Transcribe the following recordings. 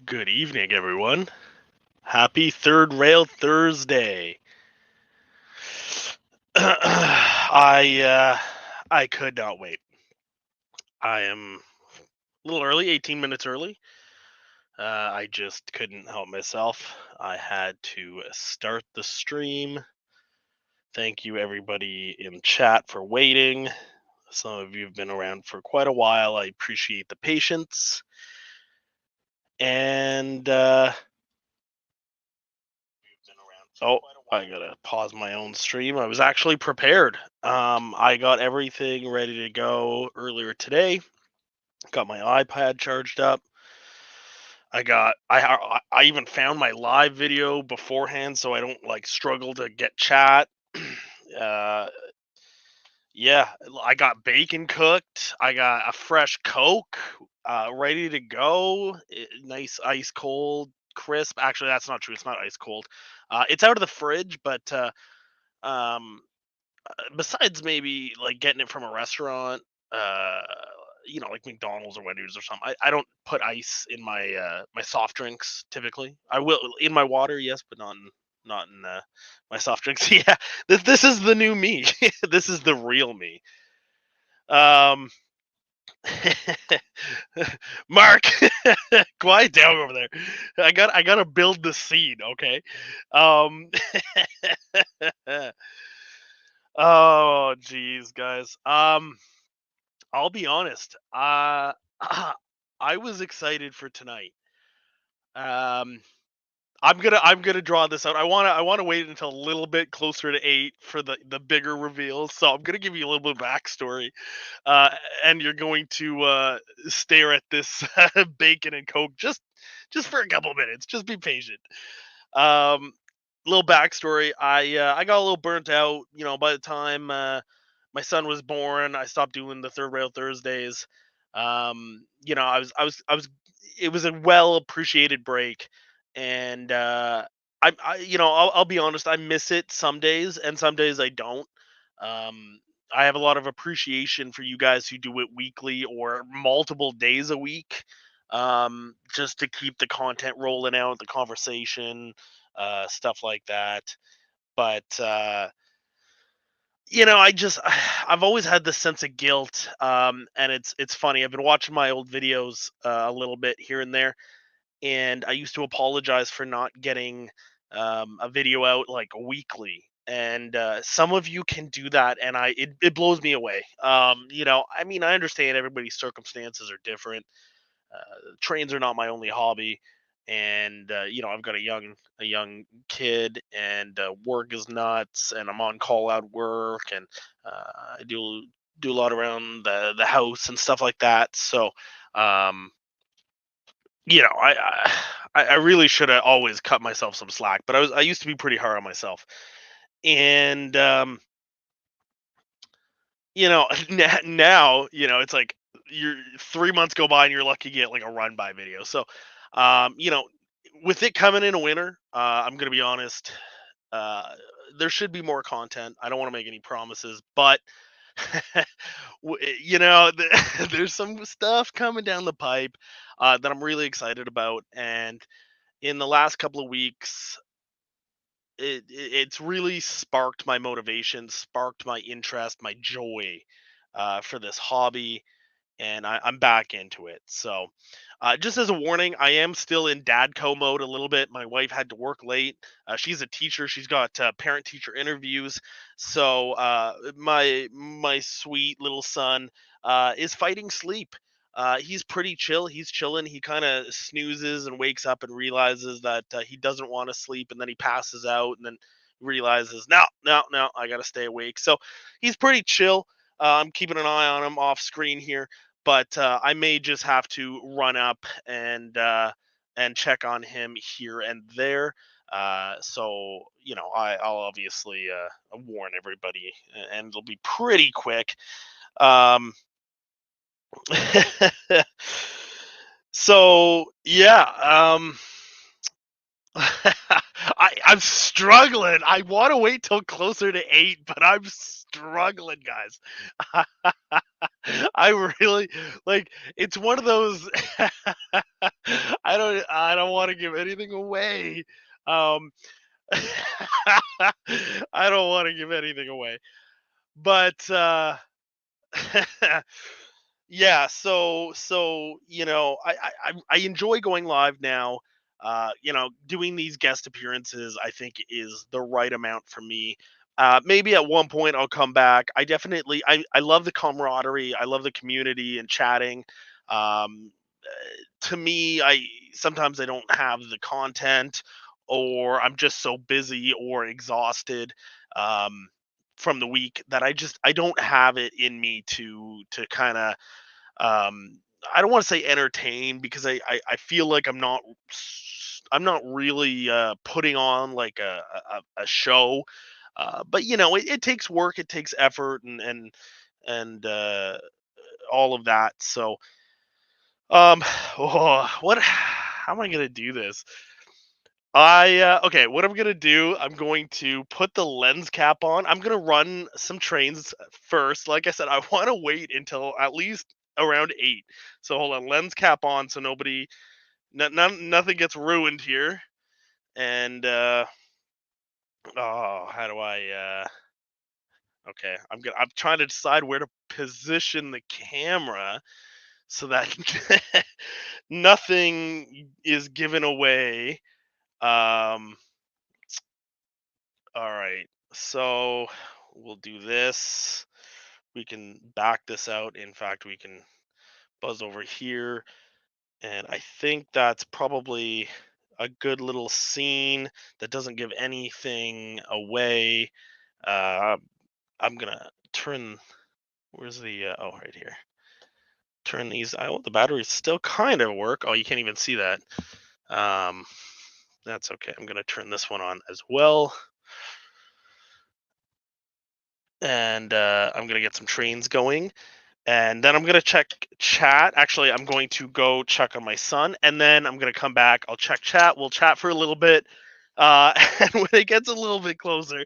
Good evening, everyone. Happy Third Rail Thursday. I could not wait. I am a little early, 18 minutes early. I just couldn't help myself. I had to start the stream. Thank you, everybody in chat, for waiting. Some of you have been around for quite a while. I appreciate the patience. And oh, I gotta pause my own stream. I was actually prepared. I got everything ready to go earlier today. Got my iPad charged up. I even found my live video beforehand, so I don't like struggle to get chat. uh, yeah, I got bacon cooked. I got a fresh Coke, ready to go. Nice ice cold, crisp. Actually, that's not true. It's not ice cold. It's out of the fridge, but um, besides maybe like getting it from a restaurant, uh, like McDonald's or Wendy's or something, I don't put ice in my soft drinks typically. I will in my water, yes, but not in my soft drinks. Yeah, this is the new me. This is the real me. Um, Mark, quiet down over there. I gotta build the scene, okay? Um, oh, geez, guys. I'll be honest. I was excited for tonight. Um, I'm gonna draw this out. I wanna wait until a little bit closer to 8 for the bigger reveals. So I'm gonna give you a little bit of backstory, uh, and you're going to stare at this bacon and Coke just for a couple minutes. Just be patient. Um, Little backstory. I got a little burnt out. By the time my son was born, I stopped doing the Third Rail Thursdays. I was. It was a well appreciated break, and I'll be honest. I miss it some days, and some days I don't. Um, I have a lot of appreciation for you guys who do it weekly or multiple days a week, just to keep the content rolling out, the conversation, stuff like that. But I've always had this sense of guilt, and it's funny. I've been watching my old videos a little bit here and there, and I used to apologize for not getting a video out like weekly. And some of you can do that, and it blows me away. I mean, I understand everybody's circumstances are different. Trains are not my only hobby, and I've got a young kid, and work is nuts, and I'm on call out work, and I do a lot around the house and stuff like that. So um, I really should have always cut myself some slack, but I used to be pretty hard on myself, and now it's like you're 3 months go by and you're lucky to get like a run by video. So, um, you know, with it coming in a winter, I'm gonna be honest. Uh, there should be more content. I don't want to make any promises, but there's some stuff coming down the pipe that I'm really excited about. And in the last couple of weeks, it's really sparked my motivation, sparked my interest, my joy for this hobby, and I'm back into it. So, just as a warning, I am still in dadco mode a little bit. My wife had to work late. She's a teacher. She's got parent-teacher interviews. So, my sweet little son is fighting sleep. He's pretty chill. He's chilling. He kind of snoozes and wakes up and realizes that he doesn't want to sleep, and then he passes out, and then realizes, no, no, no, I got to stay awake. So he's pretty chill. I'm keeping an eye on him off screen here, but I may just have to run up and check on him here and there. So I'll obviously warn everybody, and it'll be pretty quick. Um, so yeah, I'm struggling. I want to wait till closer to 8, but I'm struggling, guys. I really like it's one of those I I don't want to give anything away. Um, I don't want to give anything away. But yeah, so I enjoy going live now. Doing these guest appearances I think is the right amount for me. Maybe at one point I'll come back. I love the camaraderie. I love the community and chatting. Um, to me, I sometimes I don't have the content, or I'm just so busy or exhausted um, from the week that I don't have it in me to kind of um, I don't want to say entertain, because I feel like I'm not really putting on like a show. But it takes work, it takes effort, and all of that. So what? How am I gonna do this? Okay. What I'm gonna do? I'm going to put the lens cap on. I'm gonna run some trains first. Like I said, I want to wait until at least around 8. So hold on, lens cap on, so nothing gets ruined here. And how do I? Okay, I'm trying to decide where to position the camera so that nothing is given away. Um, all right, so we'll do this. We can back this out. In fact, we can buzz over here, and I think that's probably a good little scene that doesn't give anything away. Uh, I'm gonna turn. Where's the? Oh, right here. Turn these. Oh, the batteries still kind of work. Oh, you can't even see that. Um, that's okay. I'm gonna turn this one on as well, and I'm gonna get some trains going, and then I'm gonna check chat. Actually, I'm going to go check on my son, and then I'm gonna come back. I'll check chat. We'll chat for a little bit, and when it gets a little bit closer,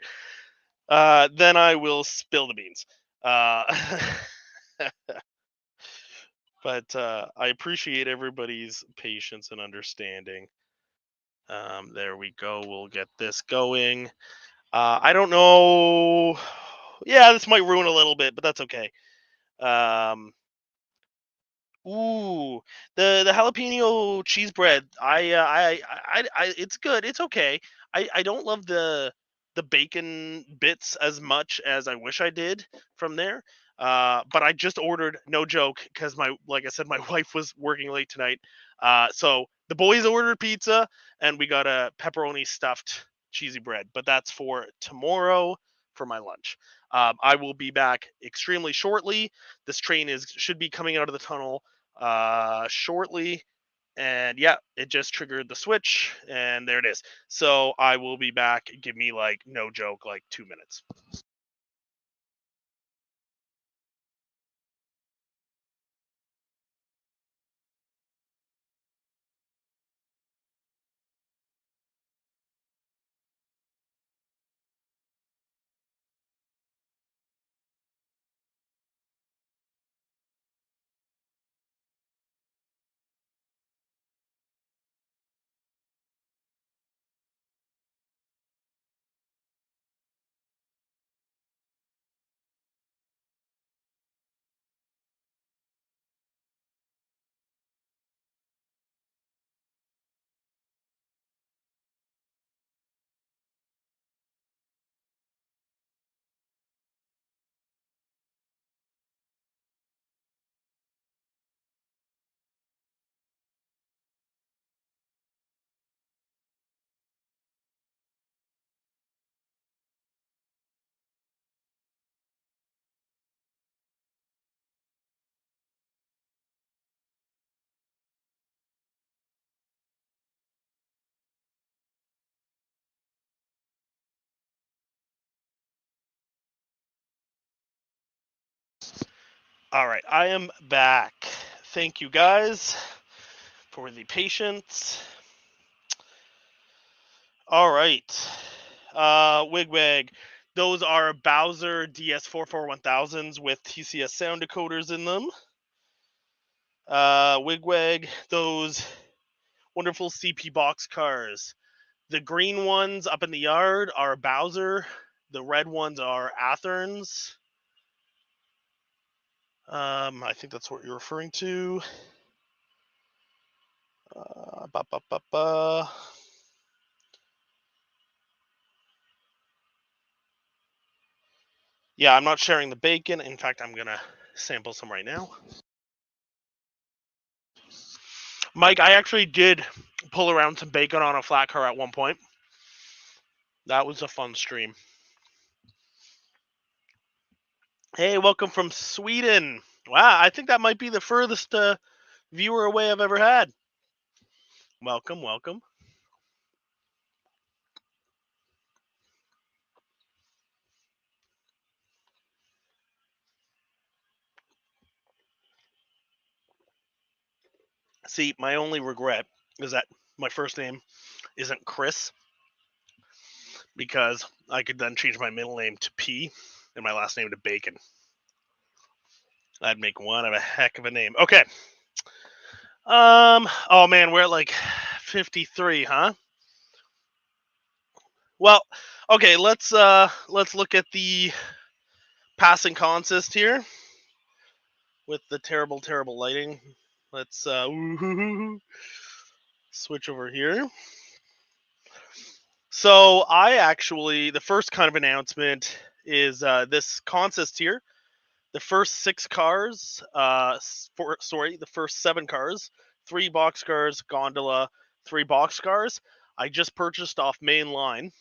then I will spill the beans. Uh, but I appreciate everybody's patience and understanding. There we go. We'll get this going. I don't know. Yeah, this might ruin a little bit, but that's okay. Um, ooh, the jalapeno cheese bread. It's good. It's okay. I don't love the bacon bits as much as I wish I did from there. But I just ordered, no joke, because like I said, my wife was working late tonight. So the boys ordered pizza, and we got a pepperoni stuffed cheesy bread. But that's for tomorrow for my lunch. I will be back extremely shortly. This train is should be coming out of the tunnel shortly, and yeah, it just triggered the switch, and there it is. So I will be back. Give me, like, no joke, like 2 minutes. All right, I am back. Thank you guys for the patience. All right, Wigwag. Those are Bowser DS441000s with TCS sound decoders in them. Wigwag, those wonderful CP box cars. The green ones up in the yard are Bowser. The red ones are Athorns. I think that's what you're referring to. Ba, ba, ba, ba. Yeah, I'm not sharing the bacon. In fact, I'm going to sample some right now. Mike, I actually did pull around some bacon on a flat car at one point. That was a fun stream. Hey, welcome from Sweden. Wow, I think that might be the furthest viewer away I've ever had. Welcome, welcome. See, my only regret is that my first name isn't Chris, because I could then change my middle name to P and my last name to Bacon. That'd make one of a heck of a name. Okay. Oh man, we're at like 53, huh? Well, okay, let's look at the passing consist here with the terrible lighting. Let's switch over here. So I actually, the first kind of announcement is this consist here. The first 6 cars, the first 7 cars, 3 boxcars, gondola, 3 boxcars, I just purchased off Mainline.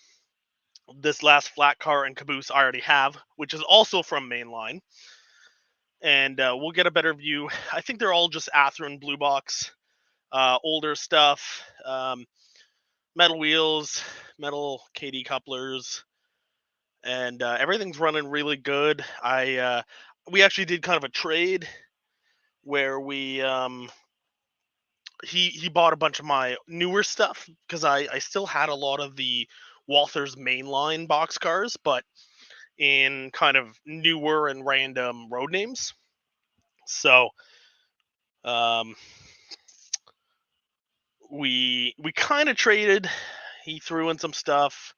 This last flat car and caboose I already have, which is also from Mainline. And we'll get a better view. I think they're all just Athearn Blue Box, older stuff, metal wheels, metal KD couplers, and everything's running really good. We actually did kind of a trade where we he bought a bunch of my newer stuff because I still had a lot of the Walther's mainline box cars, but in kind of newer and random road names. So we kind of traded. He threw in some stuff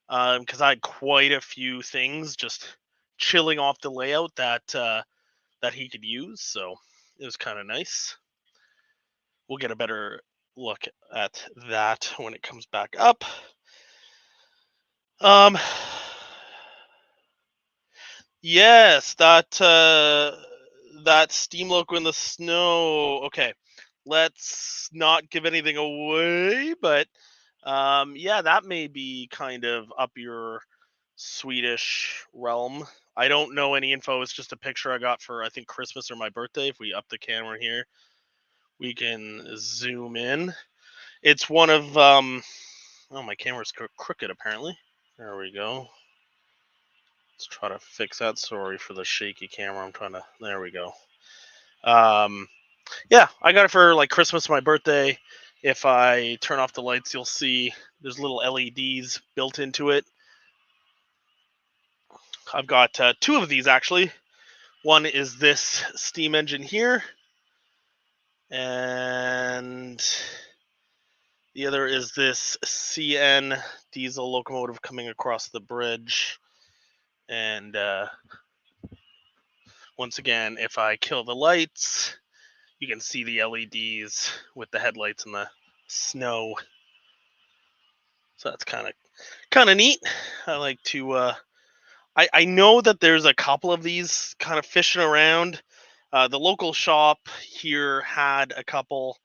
because I had quite a few things just chilling off the layout that he could use. So it was kind of nice. We'll get a better look at that when it comes back up. Yes, that steam loco in the snow. Okay, let's not give anything away, but yeah, that may be kind of up your Swedish realm. I don't know any info. It's just a picture I got for I think Christmas or my birthday. If we up the camera here, we can zoom in. It's one of oh, my camera's crooked apparently. There we go. Let's try to fix that. Sorry for the shaky camera. I'm trying to. There we go. Yeah, I got it for like Christmas, my birthday. If I turn off the lights, you'll see there's little LEDs built into it. I've got 2 of these actually. One is this steam engine here, and the other is this CN diesel locomotive coming across the bridge. And once again, if I kill the lights, you can see the LEDs with the headlights in the snow. So that's kind of neat. I like to. I know that there's a couple of these kind of fishing around. The local shop here had a couple.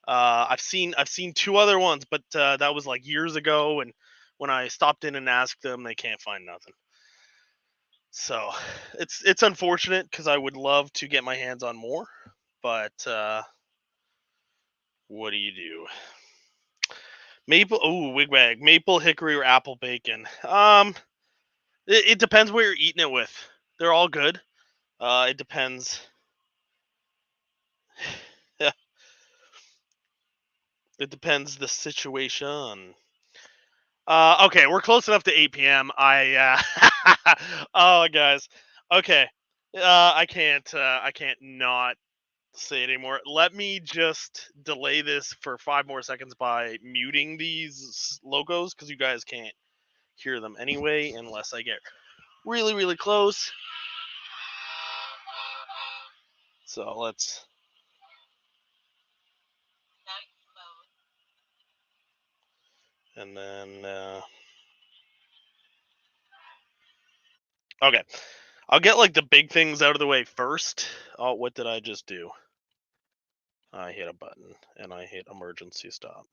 I've seen 2 other ones, but that was like years ago. And when I stopped in and asked them, they can't find nothing. So it's unfortunate because I would love to get my hands on more, but what do you do? Maple, wigwag, maple, hickory, or apple bacon. It depends what you're eating it with. They're all good. It depends. Yeah, it depends the situation. Okay, we're close enough to 8 p.m. Oh, guys. Okay. I can't not say it anymore. Let me just delay this for 5 more seconds by muting these logos because you guys can't hear them anyway unless I get really, really close. So let's. And then. Okay. I'll get like the big things out of the way first. Oh, what did I just do? I hit a button and I hit emergency stop.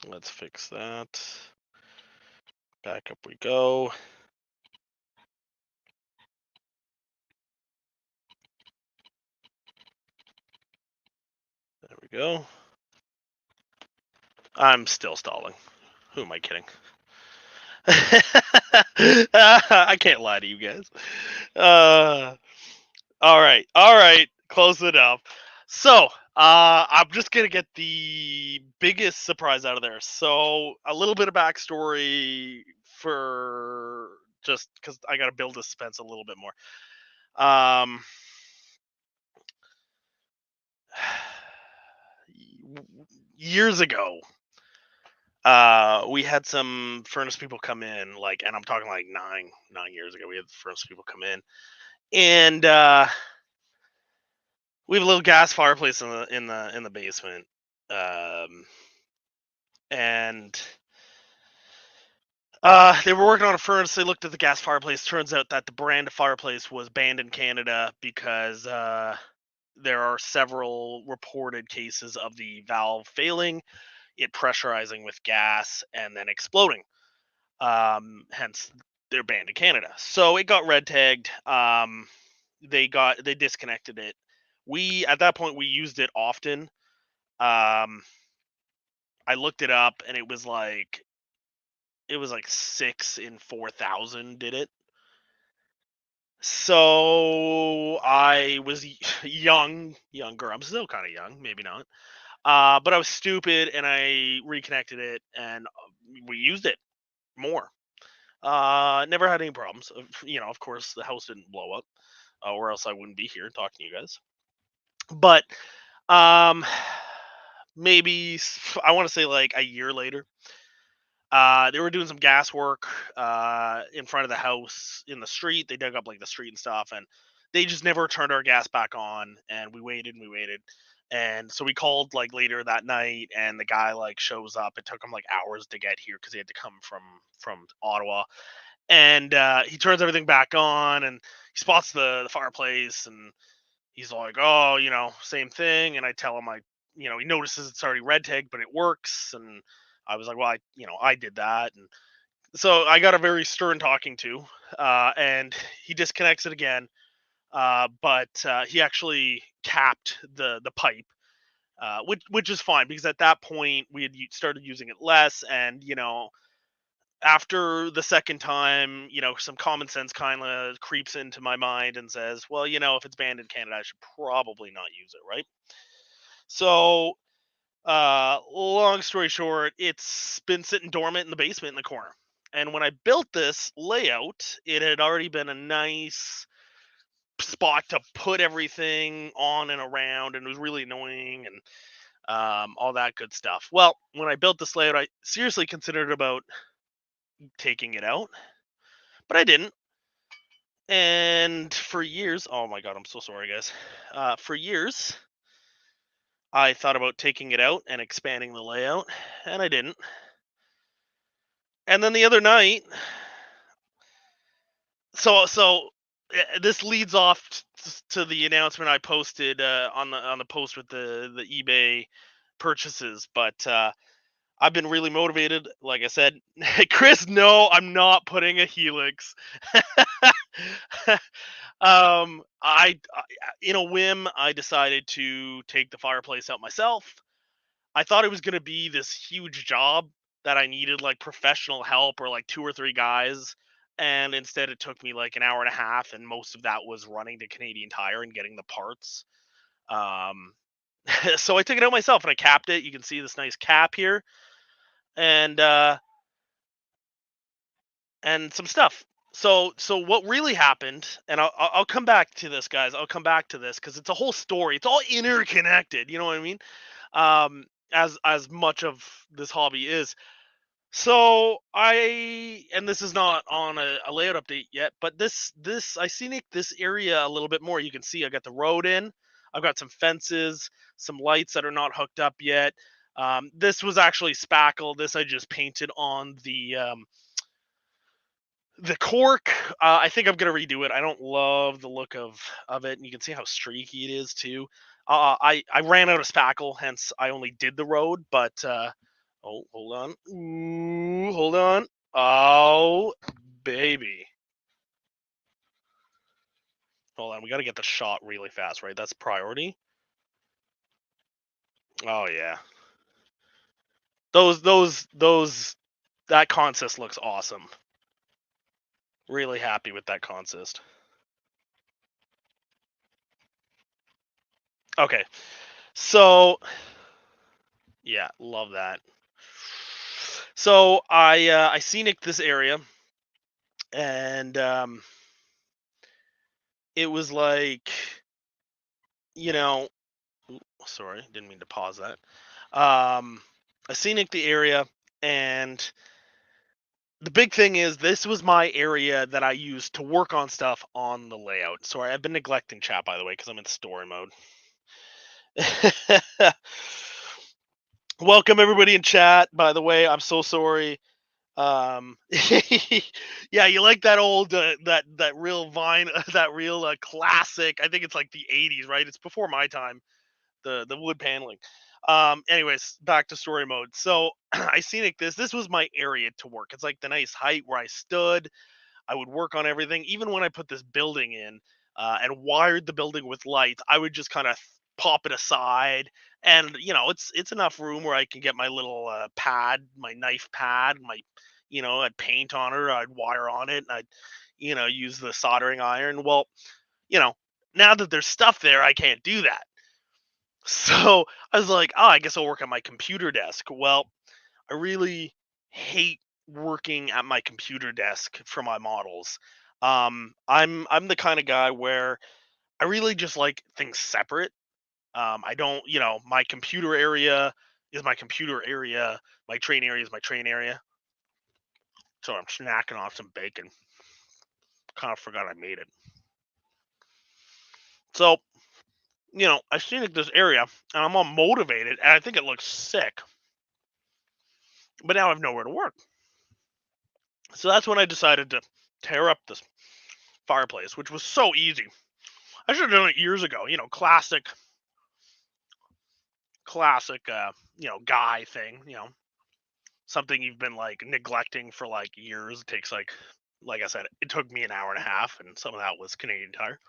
Let's fix that. Back up we go. There we go. I'm still stalling. Who am I kidding? I can't lie to you guys. All right, close enough. So, I'm just gonna get the biggest surprise out of there. So, a little bit of backstory for just because I gotta build the suspense a little bit more. Um, years ago, we had some furnace people come in, like, and I'm talking like 9 years ago. We had furnace people come in, and we have a little gas fireplace in the basement, um, and they were working on a furnace. They looked at the gas fireplace. Turns out that the brand of fireplace was banned in Canada because there are several reported cases of the valve failing, it pressurizing with gas, and then exploding. Hence, they're banned in Canada. So it got red tagged. They disconnected it. We at that point we used it often. Um, I looked it up and it was like 6 in 4,000 did it. So I was younger. I'm still kind of young, maybe not. But I was stupid and I reconnected it and we used it more. Never had any problems. Of course, the house didn't blow up, or else I wouldn't be here talking to you guys. But um, maybe I want to say like a year later, they were doing some gas work in front of the house in the street. They dug up like the street and stuff, and they just never turned our gas back on. And we waited and we waited, and so we called like later that night, and the guy like shows up. It took him like hours to get here because he had to come from Ottawa, and he turns everything back on, and he spots the fireplace, and he's like, "Oh, same thing." And I tell him he notices it's already red tagged, but it works, and I was like, "Well, I did that," and so I got a very stern talking to, and he disconnects it again, but he actually capped the pipe, which is fine because at that point we had started using it less, and after the second time, some common sense kind of creeps into my mind and says, well, if it's banned in Canada, I should probably not use it, right? So, long story short, it's been sitting dormant in the basement in the corner. And when I built this layout, it had already been a nice spot to put everything on and around, and it was really annoying and all that good stuff. Well, when I built this layout, I seriously considered about taking it out, but I didn't. And for years, oh my god, I'm so sorry, guys. For years, I thought about taking it out and expanding the layout, and I didn't. And then the other night, this leads off to the announcement I posted on the post with the eBay purchases, but I've been really motivated. Like I said, Chris, no, I'm not putting a Helix. In a whim, I decided to take the fireplace out myself. I thought it was going to be this huge job that I needed like professional help or like two or three guys. And instead, it took me like an hour and a half, and most of that was running to Canadian Tire and getting the parts. Um, so I took it out myself and I capped it. You can see this nice cap here, and some stuff. So what really happened, and I'll come back to this, guys. I'll come back to this because it's a whole story. It's all interconnected. You know what I mean? As much of this hobby is. So and this is not on a layout update yet, but this I scenic this area a little bit more. You can see I got the road in. I've got some fences, some lights that are not hooked up yet. This was actually spackle. This I just painted on the cork. I think I'm gonna redo it. I don't love the look of it, and you can see how streaky it is too. I ran out of spackle, hence I only did the road. But oh, hold on. Ooh, hold on. Oh, baby. Hold on. We got to get the shot really fast, right? That's priority. Oh yeah. Those. That consist looks awesome. Really happy with that consist. Okay. So yeah, love that. So I scenic this area, and it was like, you know, sorry, didn't mean to pause that. I scenic the area, and the big thing is this was my area that I used to work on stuff on the layout. Sorry, I've been neglecting chat, by the way, because I'm in story mode. Welcome everybody in chat. By the way, I'm so sorry. Yeah, you like that old that real Vine, that real classic. I think it's like the 80s, right? It's before my time. The wood paneling. Anyways, back to story mode. So I scenic this was my area to work. It's like the nice height where I stood. I would work on everything. Even when I put this building in and wired the building with lights, I would just kind of pop it aside. And it's enough room where I can get my little pad, my knife pad, I'd paint on it, I'd wire on it, and I'd use the soldering iron. Well, you know, now that there's stuff there, I can't do that. So I was like, oh, I guess I'll work on my computer desk. Well, I really hate working at my computer desk for my models. I'm the kind of guy where I really just like things separate. I don't, my computer area is my computer area. My train area is my train area. So I'm snacking off some bacon. Kind of forgot I made it. So, I seen this area and I'm all motivated and I think it looks sick. But now I have nowhere to work. So that's when I decided to tear up this fireplace, which was so easy. I should have done it years ago. Classic, guy thing. Something you've been like neglecting for like years. It takes like I said, it took me an hour and a half, and some of that was Canadian Tire.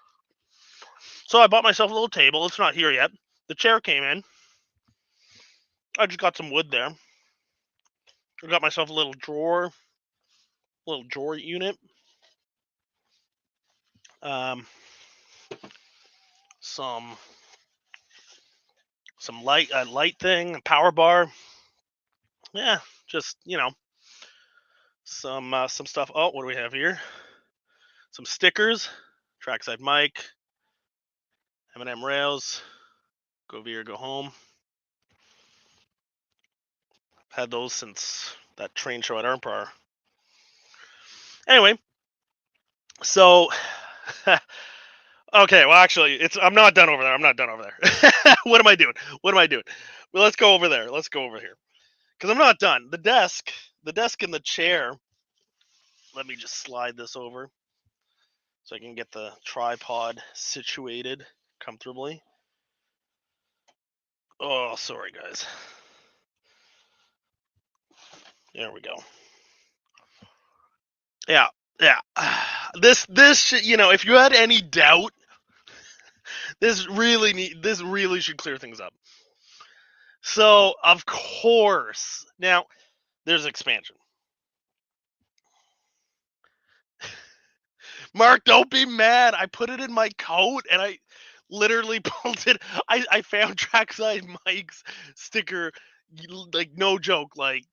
So I bought myself a little table. It's not here yet. The chair came in. I just got some wood there. I got myself a little drawer unit. Um, some light thing, a power bar. Yeah, just some stuff. Oh, what do we have here? Some stickers, trackside mic, M&M rails, go veer, go home. Had those since that train show at Empire. Anyway, so okay, well actually, I'm not done over there. I'm not done over there. What am I doing? What am I doing? Well, let's go over there. Let's go over here because I'm not done. The desk and the chair. Let me just slide this over so I can get the tripod situated comfortably. Oh, sorry guys. There we go. Yeah, yeah. This if you had any doubt, this really should clear things up. So of course, now there's expansion. Mark, don't be mad. I put it in my coat and I literally pulled it. I found trackside Mike's sticker, like no joke, like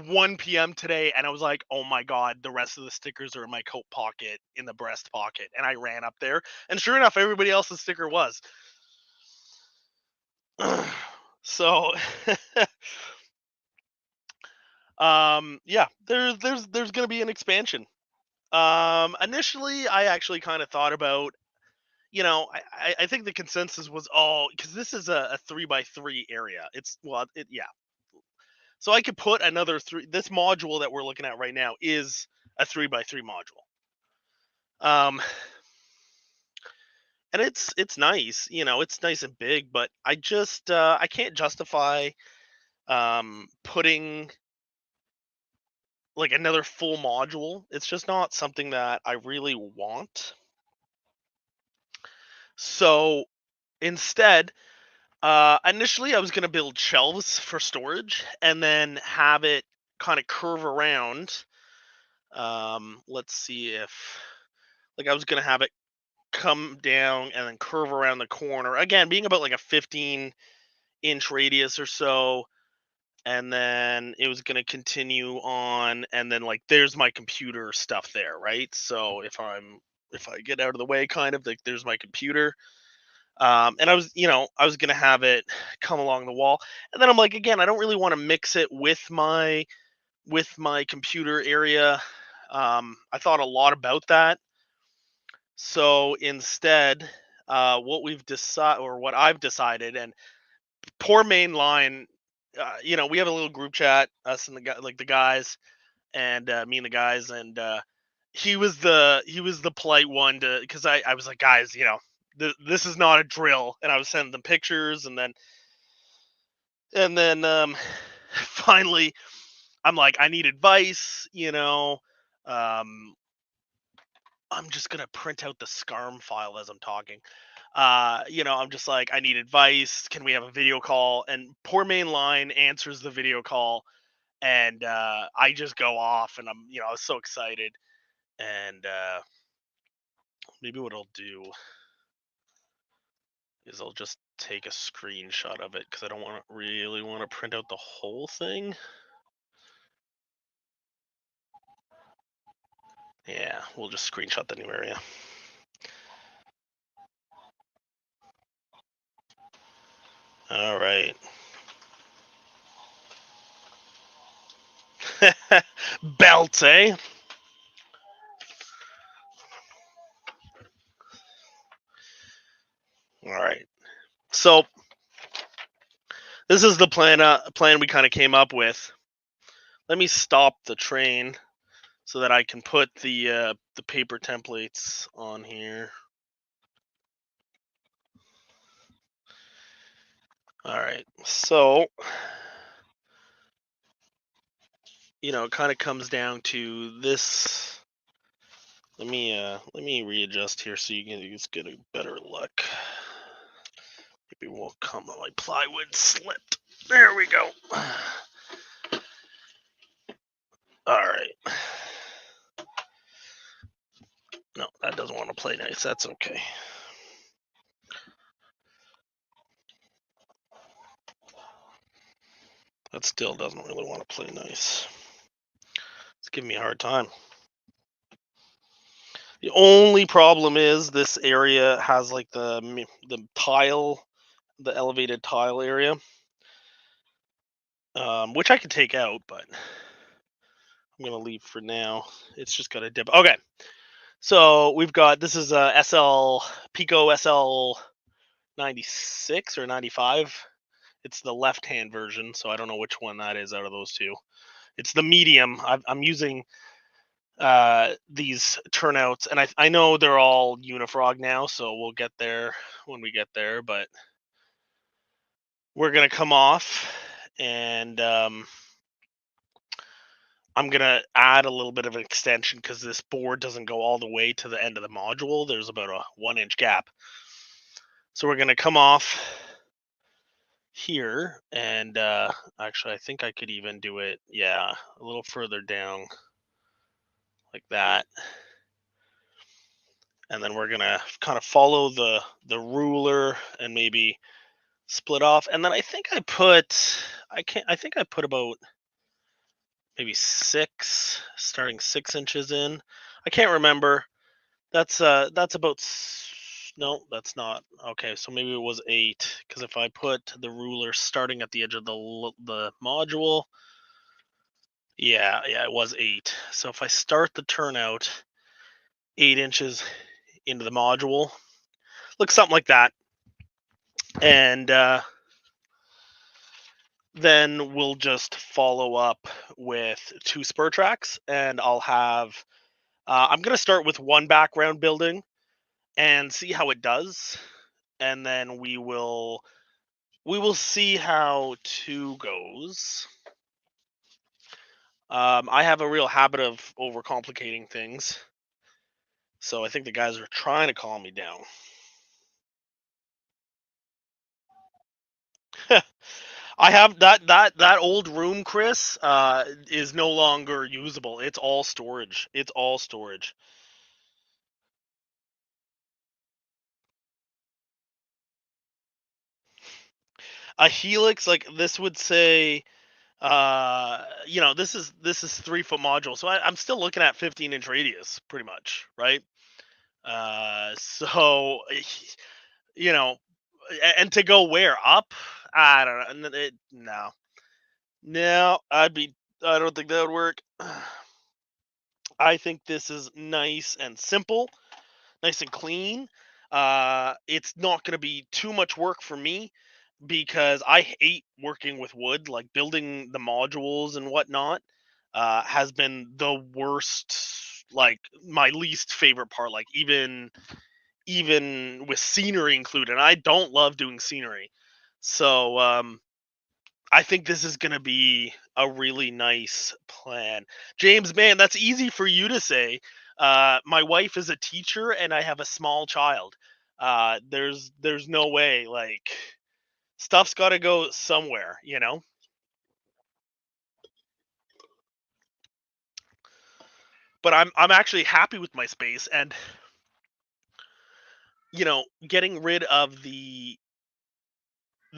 1 p.m. today, and I was like, "Oh my god, the rest of the stickers are in my coat pocket, in the breast pocket." And I ran up there, and sure enough, everybody else's sticker was. So, yeah, there's gonna be an expansion. Initially, I actually kind of thought about, I think the consensus was, oh, because this is a 3x3 area. It's well, yeah. So I could put another three. This module that we're looking at right now is a 3x3 module. Um, and it's nice, it's nice and big, but I can't justify putting like another full module. It's just not something that I really want. So instead, initially I was gonna build shelves for storage and then have it kind of curve around. Let's see if like I was gonna have it come down and then curve around the corner. Again, being about like a 15-inch radius or so, and then it was going to continue on, and then like there's my computer stuff there, right? So if I get out of the way, kind of like there's my computer. And I was gonna have it come along the wall, and then I'm like, again, I don't really want to mix it with my computer area. I thought a lot about that. So instead, what I've decided, and poor main line, we have a little group chat, us and the guys, and me and the guys, and he was the polite one to, because I was like, guys, this is not a drill, and I was sending them pictures, and then finally, I'm like, I need advice, um, I'm just gonna print out the SCARM file as I'm talking. I'm just like, I need advice. Can we have a video call? And poor main line answers the video call, and I just go off, and I was so excited. And maybe what I'll do is I'll just take a screenshot of it because I don't really want to print out the whole thing. Yeah, we'll just screenshot the new area. All right. Belt, eh? All right. So this is the plan we kind of came up with. Let me stop the train so that I can put the paper templates on here. All right. So, it kind of comes down to this. Let me readjust here so you can just get a better look. Maybe we'll come on, my plywood slipped. There we go. All right. No, that doesn't want to play nice. That's okay. That still doesn't really want to play nice. It's giving me a hard time. The only problem is this area has like the tile, the elevated tile area, which I could take out, but I'm gonna leave for now. It's just got a dip. Okay, so we've got, this is a Pico SL 96 or 95. It's the left-hand version, so I don't know which one that is out of those two. It's the medium. I'm using these turnouts, and I know they're all Unifrog now, so we'll get there when we get there, but we're gonna come off, and I'm gonna add a little bit of an extension because this board doesn't go all the way to the end of the module. There's about a 1-inch gap, so we're gonna come off here, and actually I think I could even do it, yeah, a little further down like that, and then we're gonna kind of follow the ruler and maybe split off. And then I think I put about maybe 6, starting 6 inches in. I can't remember. That's about no, that's not okay. So maybe it was 8 because if I put the ruler starting at the edge of the module, yeah, it was 8. So if I start the turnout 8 inches into the module, looks something like that, and then we'll just follow up with 2 spur tracks, and I'll have. I'm gonna start with one background building and see how it does, and then we will see how 2 goes. I have a real habit of overcomplicating things, so I think the guys are trying to calm me down. I have that old room, Chris, is no longer usable. It's all storage. It's all storage. A helix, like this would say, this is 3 foot module, so I'm still looking at 15-inch radius, pretty much, right? So you know, and to go where up? I don't know. No, no, I don't think that would work. I think this is nice and simple, nice and clean. It's not going to be too much work for me because I hate working with wood. Like building the modules and whatnot has been the worst. Like my least favorite part. Like even with scenery included, I don't love doing scenery. So I think this is going to be a really nice plan. James, man, that's easy for you to say. My wife is a teacher and I have a small child. There's no way, like, stuff's got to go somewhere. But I'm actually happy with my space, and getting rid of the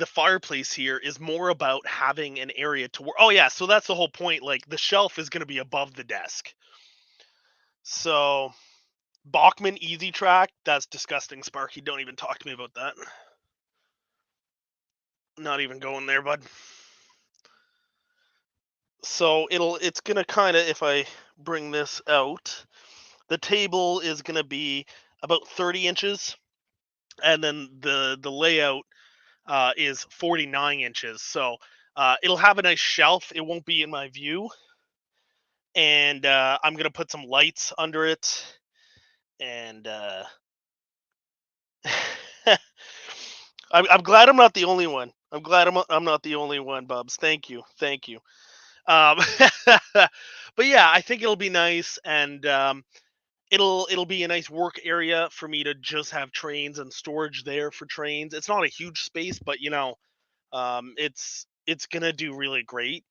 fireplace here is more about having an area to work. Oh yeah, so that's the whole point. Like the shelf is going to be above the desk. So Bachman Easy Track, that's disgusting, Sparky. Don't even talk to me about that. Not even going there, bud. So it's gonna kind of, if I bring this out, the table is gonna be about 30 inches, and then the layout is 49 inches. So it'll have a nice shelf. It won't be in my view, and I'm gonna put some lights under it, and I'm glad I'm not the only one. I'm glad I'm not the only one, Bubs. Thank you, thank you. Um, but yeah, I think it'll be nice, and it'll be a nice work area for me to just have trains and storage there for trains. It's not a huge space, but it's gonna do really great.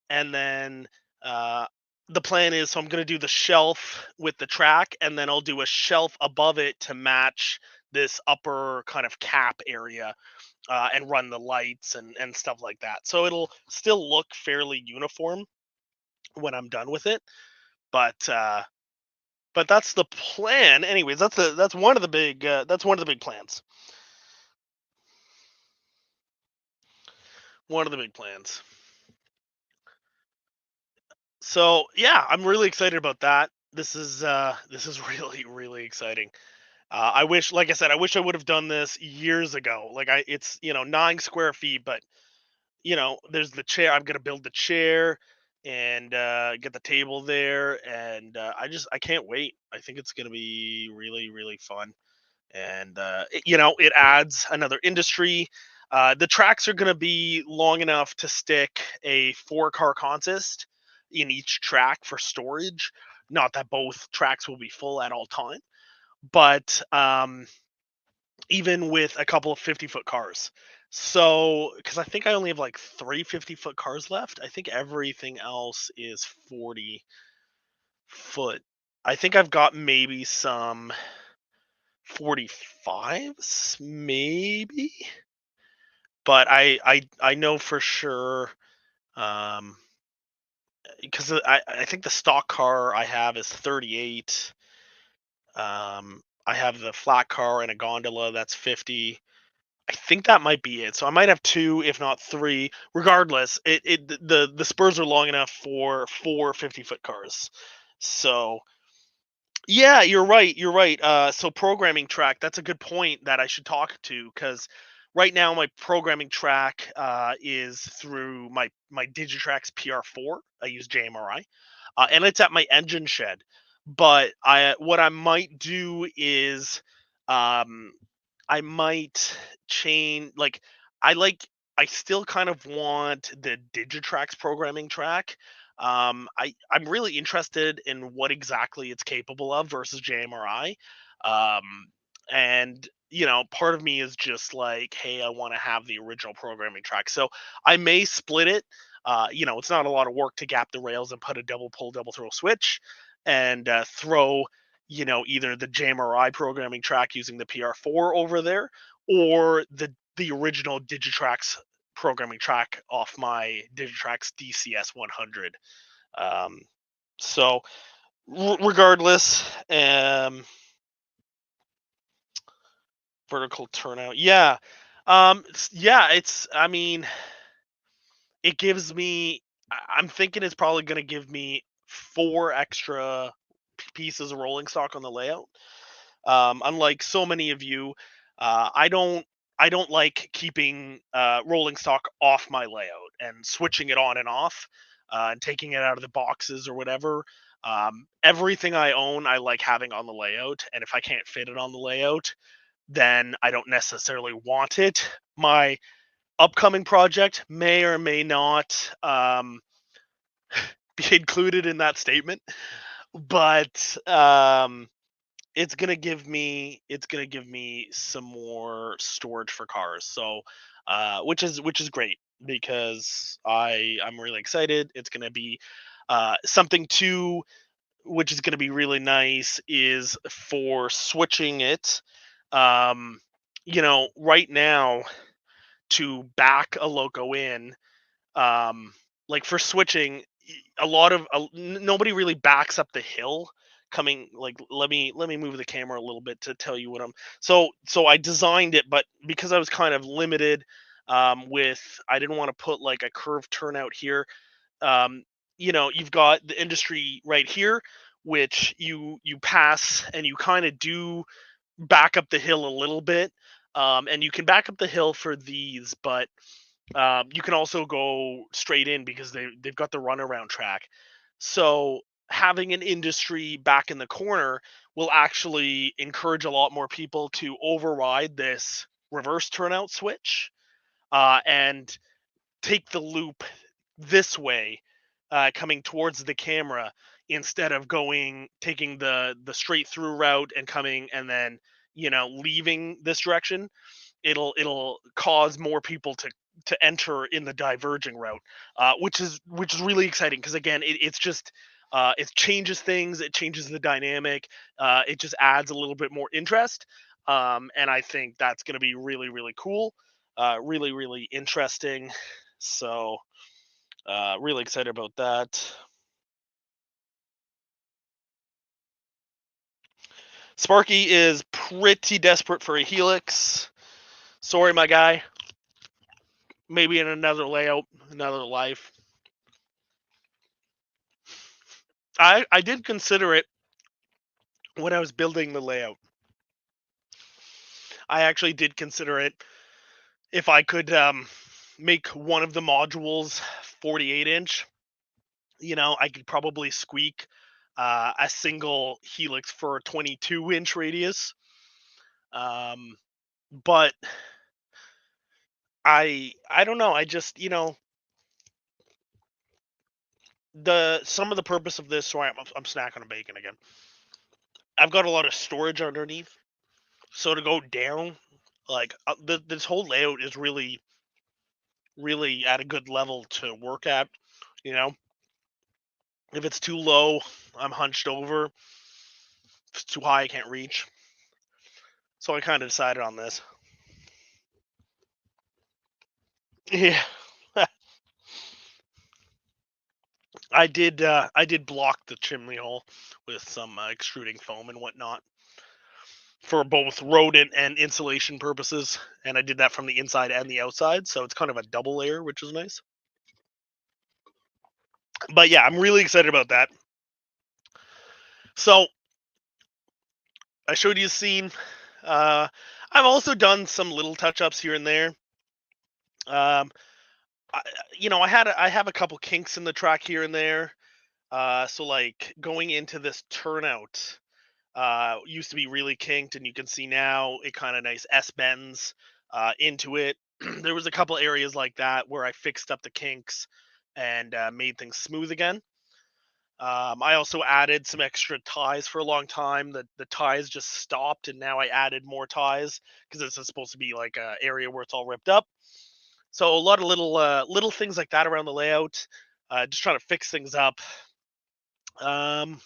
And then uh, the plan is, so I'm gonna do the shelf with the track, and then I'll do a shelf above it to match this upper kind of cap area, and run the lights and stuff like that. So it'll still look fairly uniform when I'm done with it. But that's the plan. Anyways, that's one of the big plans. One of the big plans. So yeah, I'm really excited about that. This is really exciting. I wish, like I said, I wish I would have done this years ago. Like it's 9 square feet, but there's the chair. I'm gonna build the chair and get the table there, and I can't wait. I think it's gonna be really fun, and it adds another industry. The tracks are gonna be long enough to stick a 4-car consist in each track for storage. Not that both tracks will be full at all time, but even with a couple of 50-foot cars. So, because I think I only have like 3 50-foot cars left. I think everything else is 40 foot. I think I've got maybe some 45s, maybe. But I know for sure, um, because I think the stock car I have is 38. I have the flat car and a gondola that's 50. I think that might be it. So I might have two, if not three. Regardless, the spurs are long enough for four 50-foot cars. So yeah, you're right. You're right. So programming track, that's a good point that I should talk to, because right now my programming track is through my Digitrax PR4. I use JMRI, and it's at my engine shed. But I what I might do is, um, I might chain I like I still kind of want the Digitrax programming track. I'm really interested in what exactly it's capable of versus JMRI. Um, and part of me is just like, hey, I want to have the original programming track. So I may split it. It's not a lot of work to gap the rails and put a double pull, double throw switch and throw, either the JMRI programming track using the PR4 over there, or the original Digitrax programming track off my Digitrax DCS 100. Um, so regardless, vertical turnout, yeah, yeah, I mean, it gives me. I'm thinking it's probably going to give me four extra pieces of rolling stock on the layout. Unlike so many of you, I don't like keeping rolling stock off my layout and switching it on and off, and taking it out of the boxes or whatever. Everything I own, I like having on the layout, and if I can't fit it on the layout, then I don't necessarily want it. My upcoming project may or may not be included in that statement, but it's gonna give me some more storage for cars. So which is great, because I'm really excited. It's gonna be something too, which is gonna be really nice, is for switching it. um right now, to back a loco in, um like for switching, nobody really backs up the hill coming. Like, let me move the camera a little bit to tell you what I'm. So I designed it, but because I was kind of limited, with, I didn't want to put like a curved turnout here. um you've got the industry right here, which you pass, and you kind of do back up the hill a little bit. And you can back up the hill for these, but you can also go straight in because they've got the runaround track. So having an industry back in the corner will actually encourage a lot more people to override this reverse turnout switch, and take the loop this way, coming towards the camera, instead of taking the straight through route and coming, and then leaving this direction. It'll cause more people to enter in the diverging route, which is really exciting, because again, it's just, it changes things, it changes the dynamic, it just adds a little bit more interest. And I think that's going to be really really cool, really really interesting. So really excited about that. Sparky is pretty desperate for a Helix. Sorry, my guy. Maybe in another layout, another life. I did consider it when I was building the layout. I actually did consider it, if I could make one of the modules 48-inch. I could probably squeak a single Helix for a 22-inch radius. But I don't know. I just, the some of the purpose of this. Sorry, I'm snacking on bacon again. I've got a lot of storage underneath, so to go down, like, this whole layout is really really at a good level to work at. You know, if it's too low, I'm hunched over. If it's too high, I can't reach. So I kind of decided on this. Yeah, I did block the chimney hole with some extruding foam and whatnot for both rodent and insulation purposes, and I did that from the inside and the outside, so it's kind of a double layer, which is nice. But yeah, I'm really excited about that. So I showed you the scene. Uh, I've also done some little touch ups here and there. Um, I, I have a couple kinks in the track here and there. So like going into this turnout, used to be really kinked, and you can see now it kind of nice S bends into it. There was a couple areas like that where I fixed up the kinks and made things smooth again. I also added some extra ties for a long time. The ties just stopped, and now I added more ties because this is supposed to be like a area where it's all ripped up. So a lot of little things like that around the layout. Just trying to fix things up. Um,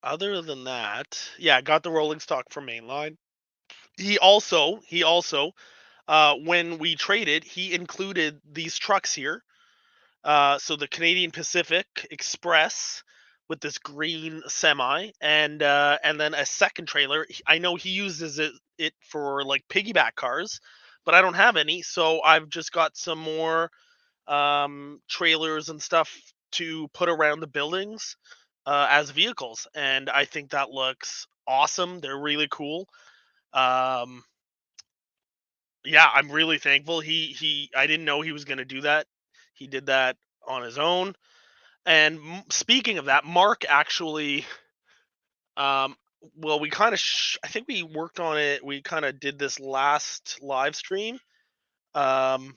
Other than that, yeah, I got the rolling stock from Mainline. He also, when we traded, he included these trucks here. So the Canadian Pacific Express with this green semi, and then a second trailer. I know he uses it for like piggyback cars, but I don't have any, so I've just got some more trailers and stuff to put around the buildings as vehicles, and I think that looks awesome. They're really cool. Um, yeah, I'm really thankful. I didn't know he was going to do that. He did that on his own. And speaking of that, Mark actually, um, well, we kind of, I think we worked on it. We kind of did this last live stream. Um,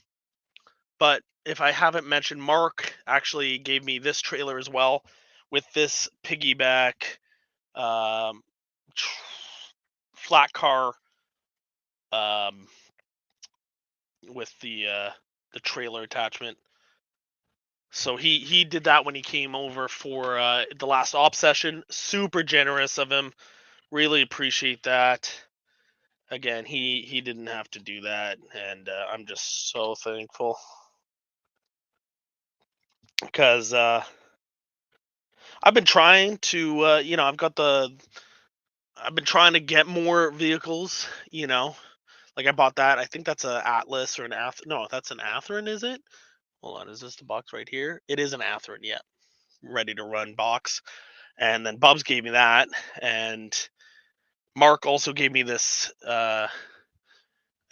but if I haven't mentioned, Mark actually gave me this trailer as well with this piggyback um, flat car um, with the trailer attachment. So he did that when he came over for the last op session. Super generous of him. Really appreciate that. Again, he didn't have to do that, and I'm just so thankful because I've been trying to I've been trying to get more vehicles. Like I bought that. I think that's a Atlas or an Ath. No, that's an Atherin, is it? Hold on, is this the box right here? It is an Atherin, yeah. Ready to run box. And then Bubs gave me that, and Mark also gave me this. I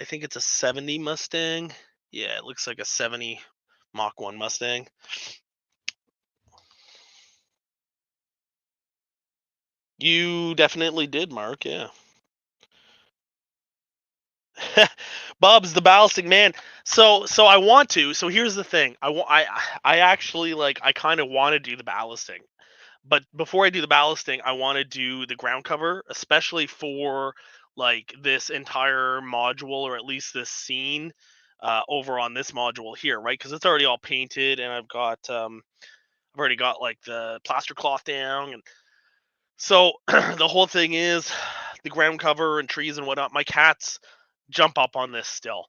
think it's a '70 Mustang. Yeah, it looks like a '70 Mach 1 Mustang. You definitely did, Mark. Yeah. Bubs, the ballasting man. So I want to. So here's the thing. I actually like I kind of want to do the ballasting. But before I do the ballasting, I want to do the ground cover, especially for like this entire module, or at least this scene over on this module here, right? Because it's already all painted, and I've already got like the plaster cloth down, and so the whole thing is the ground cover and trees and whatnot. My cats jump up on this still.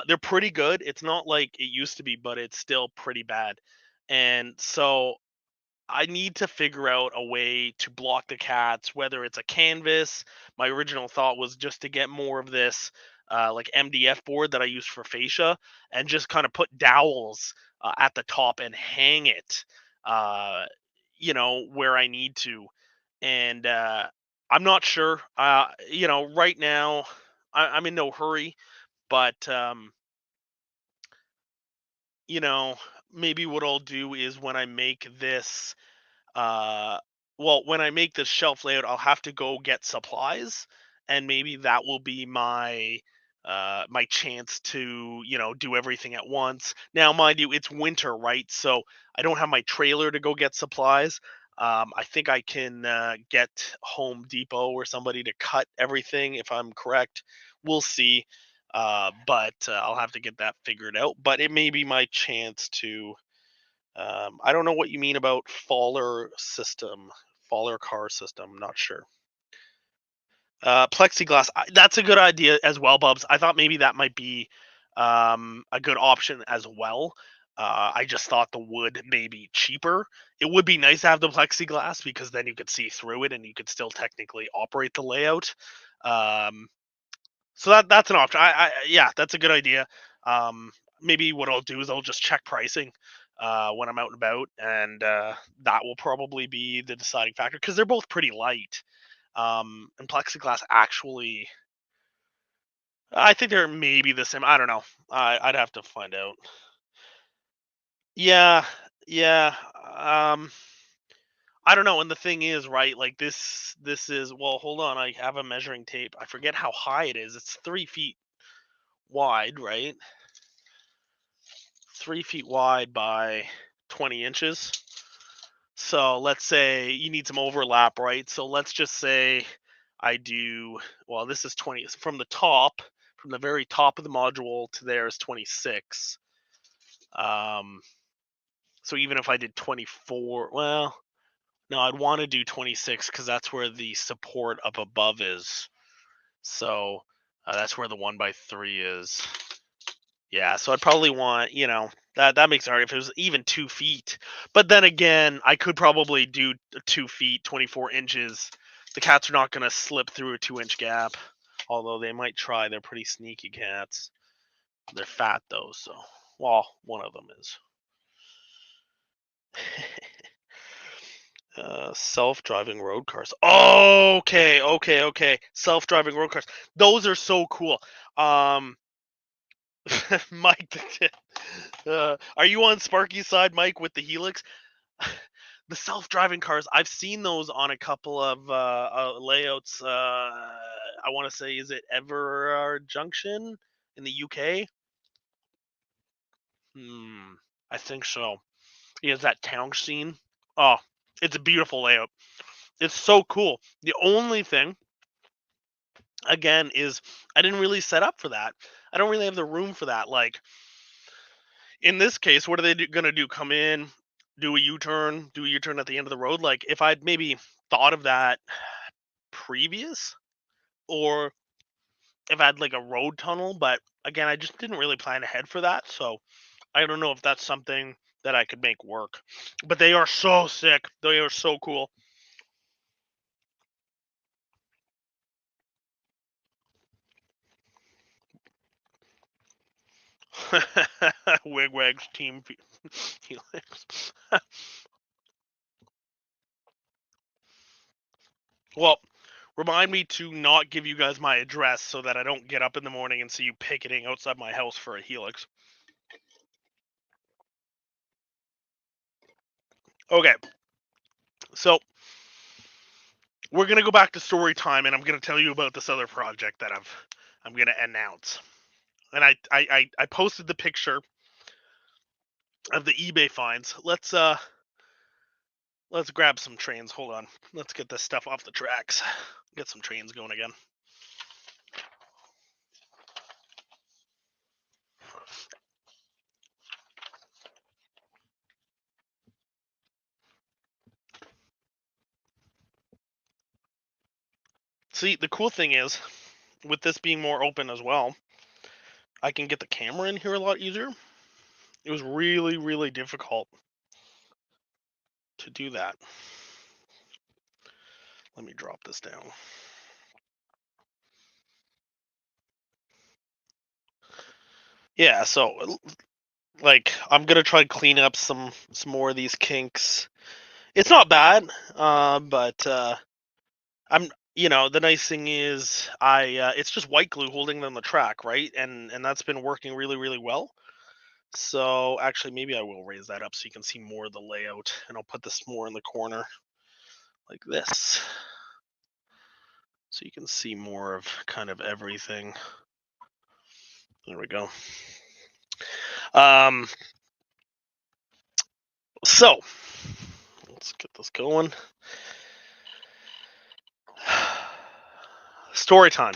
They're pretty good. It's not like it used to be, but it's still pretty bad. And so I need to figure out a way to block the cats, whether it's a canvas. My original thought was just to get more of this like MDF board that I use for fascia, and just kind of put dowels at the top and hang it, uh, where I need to. And I'm not sure. Right now I'm in no hurry, but you know, maybe what I'll do is when I make this uh when I make this shelf layout, I'll have to go get supplies, and maybe that will be my chance to do everything at once. Now mind you, it's winter, right? So I don't have my trailer to go get supplies. I think I can get Home Depot or somebody to cut everything if I'm correct. We'll see. But I'll have to get that figured out, but it may be my chance to I don't know what you mean about faller car system. Not sure. Plexiglass. That's a good idea as well, Bubs. I thought maybe that might be a good option as well. I just thought the wood may be cheaper. It would be nice to have the plexiglass because then you could see through it and you could still technically operate the layout. Um, so that's an option. Yeah, that's a good idea. Um, Maybe what I'll do is I'll just check pricing when I'm out and about, and that will probably be the deciding factor because they're both pretty light. And plexiglass actually, I think they're maybe the same. I don't know. I'd have to find out. Yeah, yeah. I don't know. And the thing is, right? Like this is well. Hold on. I have a measuring tape. I forget how high it is. It's 3 feet wide, right? 3 feet wide by 20 inches. So let's say you need some overlap, right? So let's just say I do, well, this is 20 from the top, from the very top of the module to there is 26. Um, so even if I did 24, well, no, I'd want to do 26 because that's where the support up above is. So that's where the 1 by 3 is. Yeah, so I'd probably want, that makes it hard if it was even 2 feet. But then again, I could probably do 2 feet, 24 inches. The cats are not going to slip through a 2 inch gap, although they might try. They're pretty sneaky cats. They're fat though, so well, one of them is. Self-driving road cars. Okay, okay, okay. Self-driving road cars. Those are so cool. Mike, are you on Sparky's side, Mike, with the Helix? The self-driving cars, I've seen those on a couple of layouts. I want to say, is it Everard Junction in the UK? I think so. Is that town scene? Oh, it's a beautiful layout. It's so cool. The only thing, again, is I didn't really set up for that. I don't really have the room for that. Like, in this case, what are they going to do? Come in, do a U-turn, do a U-turn at the end of the road? Like, if I'd maybe thought of that previous, or if I had like a road tunnel, but again, I just didn't really plan ahead for that. So I don't know if that's something that I could make work. But they are so sick. They are so cool. Wigwag's team Helix. Well, remind me to not give you guys my address so that I don't get up in the morning and see you picketing outside my house for a Helix. Okay. So we're gonna go back to story time, and I'm gonna tell you about this other project that I'm gonna announce. And I posted the picture of the eBay finds. Let's grab some trains. Hold on. Let's get this stuff off the tracks. Get some trains going again. See, the cool thing is, with this being more open as well, I can get the camera in here a lot easier. It was really, really difficult to do that. Let me drop this down. Yeah, so like I'm gonna try to clean up some more of these kinks. It's not bad, but I'm the nice thing is it's just white glue holding them on the track, right? And that's been working really, really well. So actually, maybe I will raise that up so you can see more of the layout, and I'll put this more in the corner like this, so you can see more of kind of everything. There we go. So let's get this going. Story time.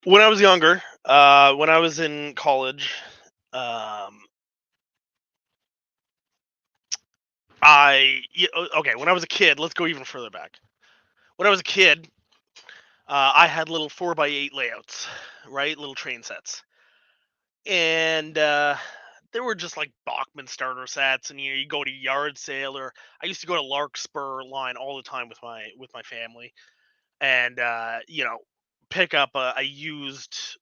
When I was younger, when I was in college, okay, when I was a kid, let's go even further back. When I was a kid, I had little 4x8 layouts, right? Little train sets. And there were just like Bachman starter sets, and you go to yard sale, or I used to go to Larkspur line all the time with my family, and pick up a used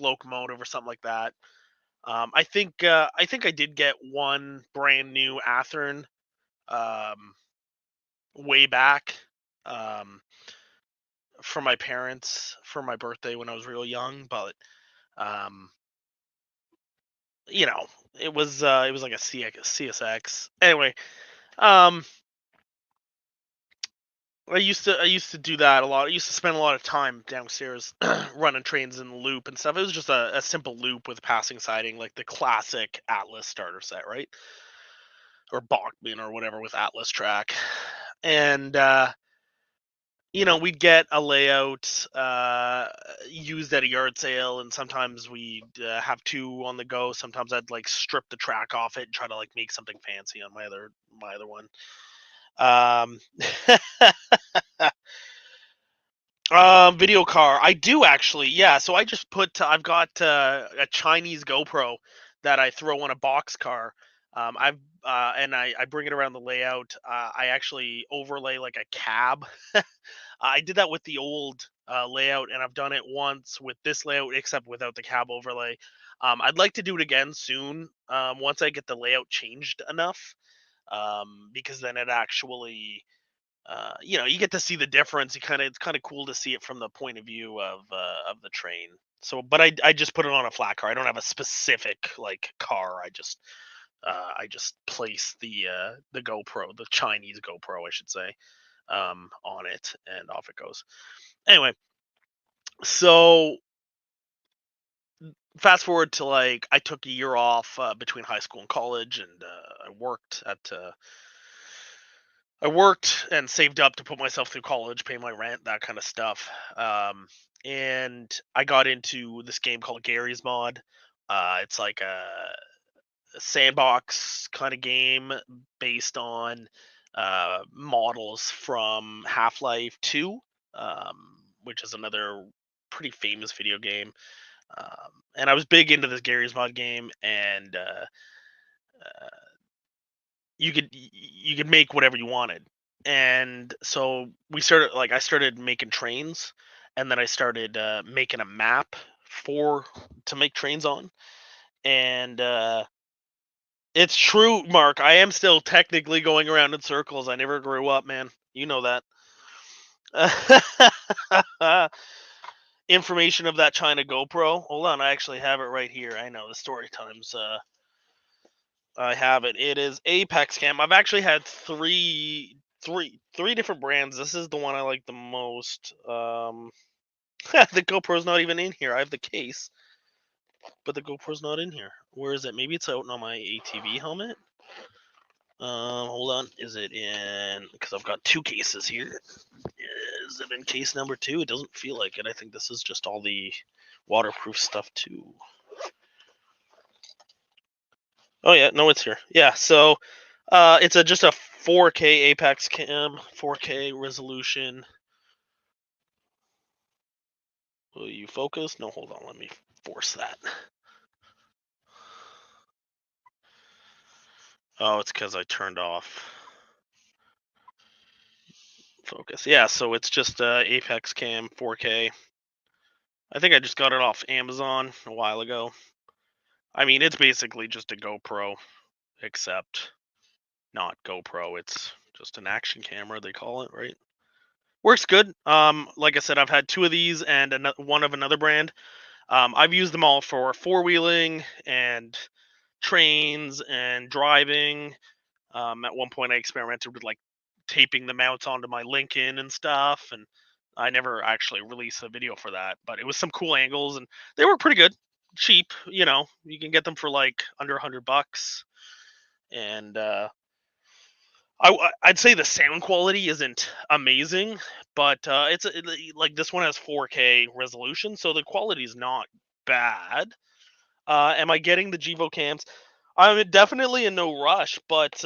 locomotive or something like that. I think I did get one brand new Athearn um, way back um, for my parents for my birthday when I was real young, but um, you know, it was like a CSX. Anyway, um, I used to do that a lot. I used to spend a lot of time downstairs running trains in the loop and stuff. It was just a simple loop with passing siding, like the classic Atlas starter set, right? Or Bachman or whatever with Atlas track. And we'd get a layout used at a yard sale, and sometimes we'd have two on the go. Sometimes I'd like strip the track off it and try to like make something fancy on my other one. Um, Video car. I do actually. Yeah. So I just I've got a Chinese GoPro that I throw on a box car. I've and I bring it around the layout. I actually overlay like a cab. I did that with the old layout, and I've done it once with this layout, except without the cab overlay. I'd like to do it again soon. Once I get the layout changed enough, because then it actually you get to see the difference. It's kind of cool to see it from the point of view of the train. So, but I just put it on a flat car. I don't have a specific like car. I just place the GoPro, the Chinese GoPro, I should say, on it, and off it goes. Anyway, so fast forward to like I took a year off between high school and college, and I worked and saved up to put myself through college, pay my rent, that kind of stuff. And I got into this game called Gary's Mod. It's like a sandbox kind of game based on models from Half Life 2, which is another pretty famous video game. And I was big into this Gary's Mod game, and uh, you could make whatever you wanted. And so I started making trains, and then I started making a map for to make trains on. And it's true, Mark. I am still technically going around in circles. I never grew up, man. You know that. Information of that China GoPro. Hold on, I actually have it right here. I know the story times. I have it. It is Apex Cam. I've actually had three different brands. This is the one I like the most. The GoPro's not even in here. I have the case, but the GoPro's not in here. Where is it? Maybe it's out on my ATV helmet. Hold on. Is it in? Because I've got two cases here. Is it in case number 2? It doesn't feel like it. I think this is just all the waterproof stuff too. Oh yeah, no, it's here. Yeah, so it's just a 4K Apex Cam, 4K resolution. Will you focus? No, hold on. Let me force that. Oh, it's because I turned off focus. Yeah, so it's just Apex Cam 4K. I think I just got it off Amazon a while ago. I mean, it's basically just a GoPro, except not GoPro. It's just an action camera, they call it, right? Works good. Like I said, I've had two of these and one of another brand. I've used them all for four-wheeling and trains and driving. At one point, I experimented with like taping the mounts onto my Lincoln and stuff, and I never actually released a video for that. But it was some cool angles, and they were pretty good, cheap. You can get them for like under $100, and I'd say the sound quality isn't amazing, but like this one has 4K resolution, so the quality is not bad. Am I getting the Gevo cams? I'm definitely in no rush, but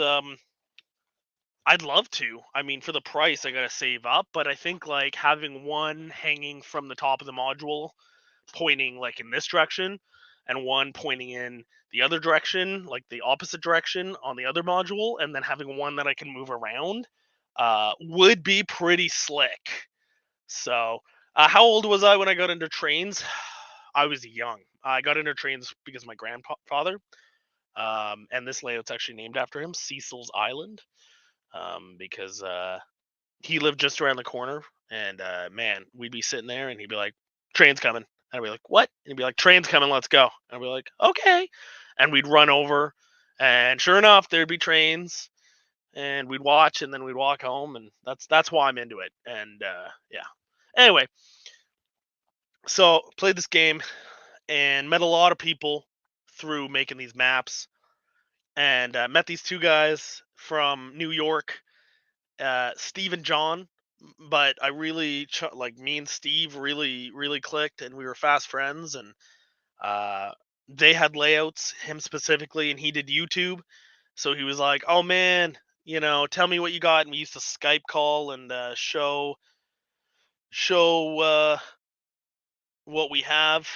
I'd love to. I mean, for the price, I gotta save up. But I think like having one hanging from the top of the module, pointing like in this direction, and one pointing in the other direction, like the opposite direction on the other module, and then having one that I can move around would be pretty slick. So, how old was I when I got into trains? I was young. I got into trains because of my grandfather, and this layout's actually named after him, Cecil's Island, because he lived just around the corner. And man, we'd be sitting there, and he'd be like, "Train's coming," and I'd be like, "What?" And he'd be like, "Train's coming, let's go." And I'd be like, "Okay," and we'd run over, and sure enough, there'd be trains, and we'd watch, and then we'd walk home, and that's why I'm into it. And yeah. Anyway, so played this game and met a lot of people through making these maps, and met these two guys from New York, Steve and John. But I really like, me and Steve really clicked, and we were fast friends. And uh, they had layouts, him specifically, and he did YouTube. So he was like, "Oh man, tell me what you got." And we used to Skype call and show what we have.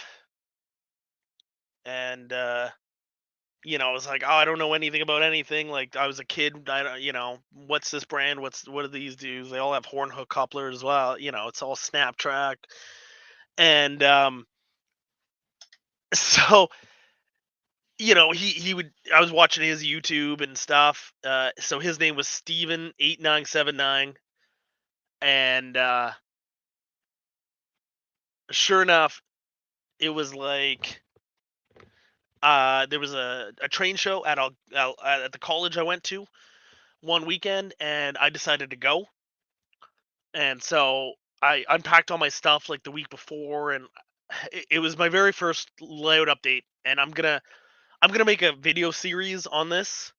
And I was like, "Oh, I don't know anything about anything." Like, I was a kid. I don't, what's this brand? What do these do? They all have horn hook couplers as well. It's all Snaptrack. And so he would. I was watching his YouTube and stuff. So his name was Steven8979, and sure enough, it was like there was a train show at the college I went to one weekend, and I decided to go. And so I unpacked all my stuff like the week before, and it was my very first layout update. And I'm gonna make a video series on this,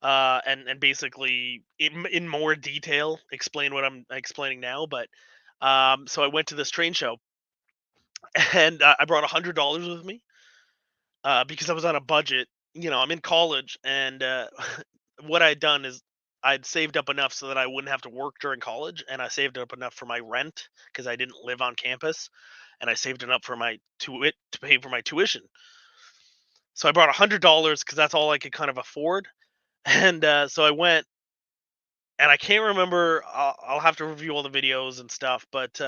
and basically in more detail explain what I'm explaining now. But so I went to this train show, and I brought $100 with me, because I was on a budget. I'm in college, and what I'd done is I'd saved up enough so that I wouldn't have to work during college, and I saved up enough for my rent because I didn't live on campus, and I saved enough for my to pay for my tuition. So I brought $100 because that's all I could kind of afford. And so I went, and I can't remember. I'll have to review all the videos and stuff, but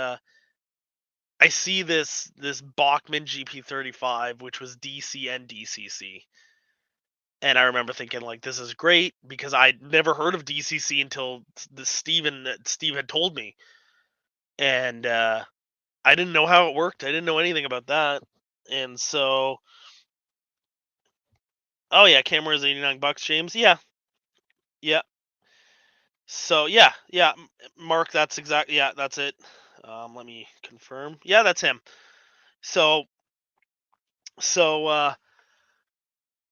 I see this Bachmann GP35, which was DC and DCC. And I remember thinking, like, this is great because I'd never heard of DCC until Steve had told me. And I didn't know how it worked. I didn't know anything about that. And so, oh yeah, camera is $89, James. Yeah, yeah. So yeah, Mark, that's exactly, yeah, that's it. Let me confirm. Yeah, that's him. So so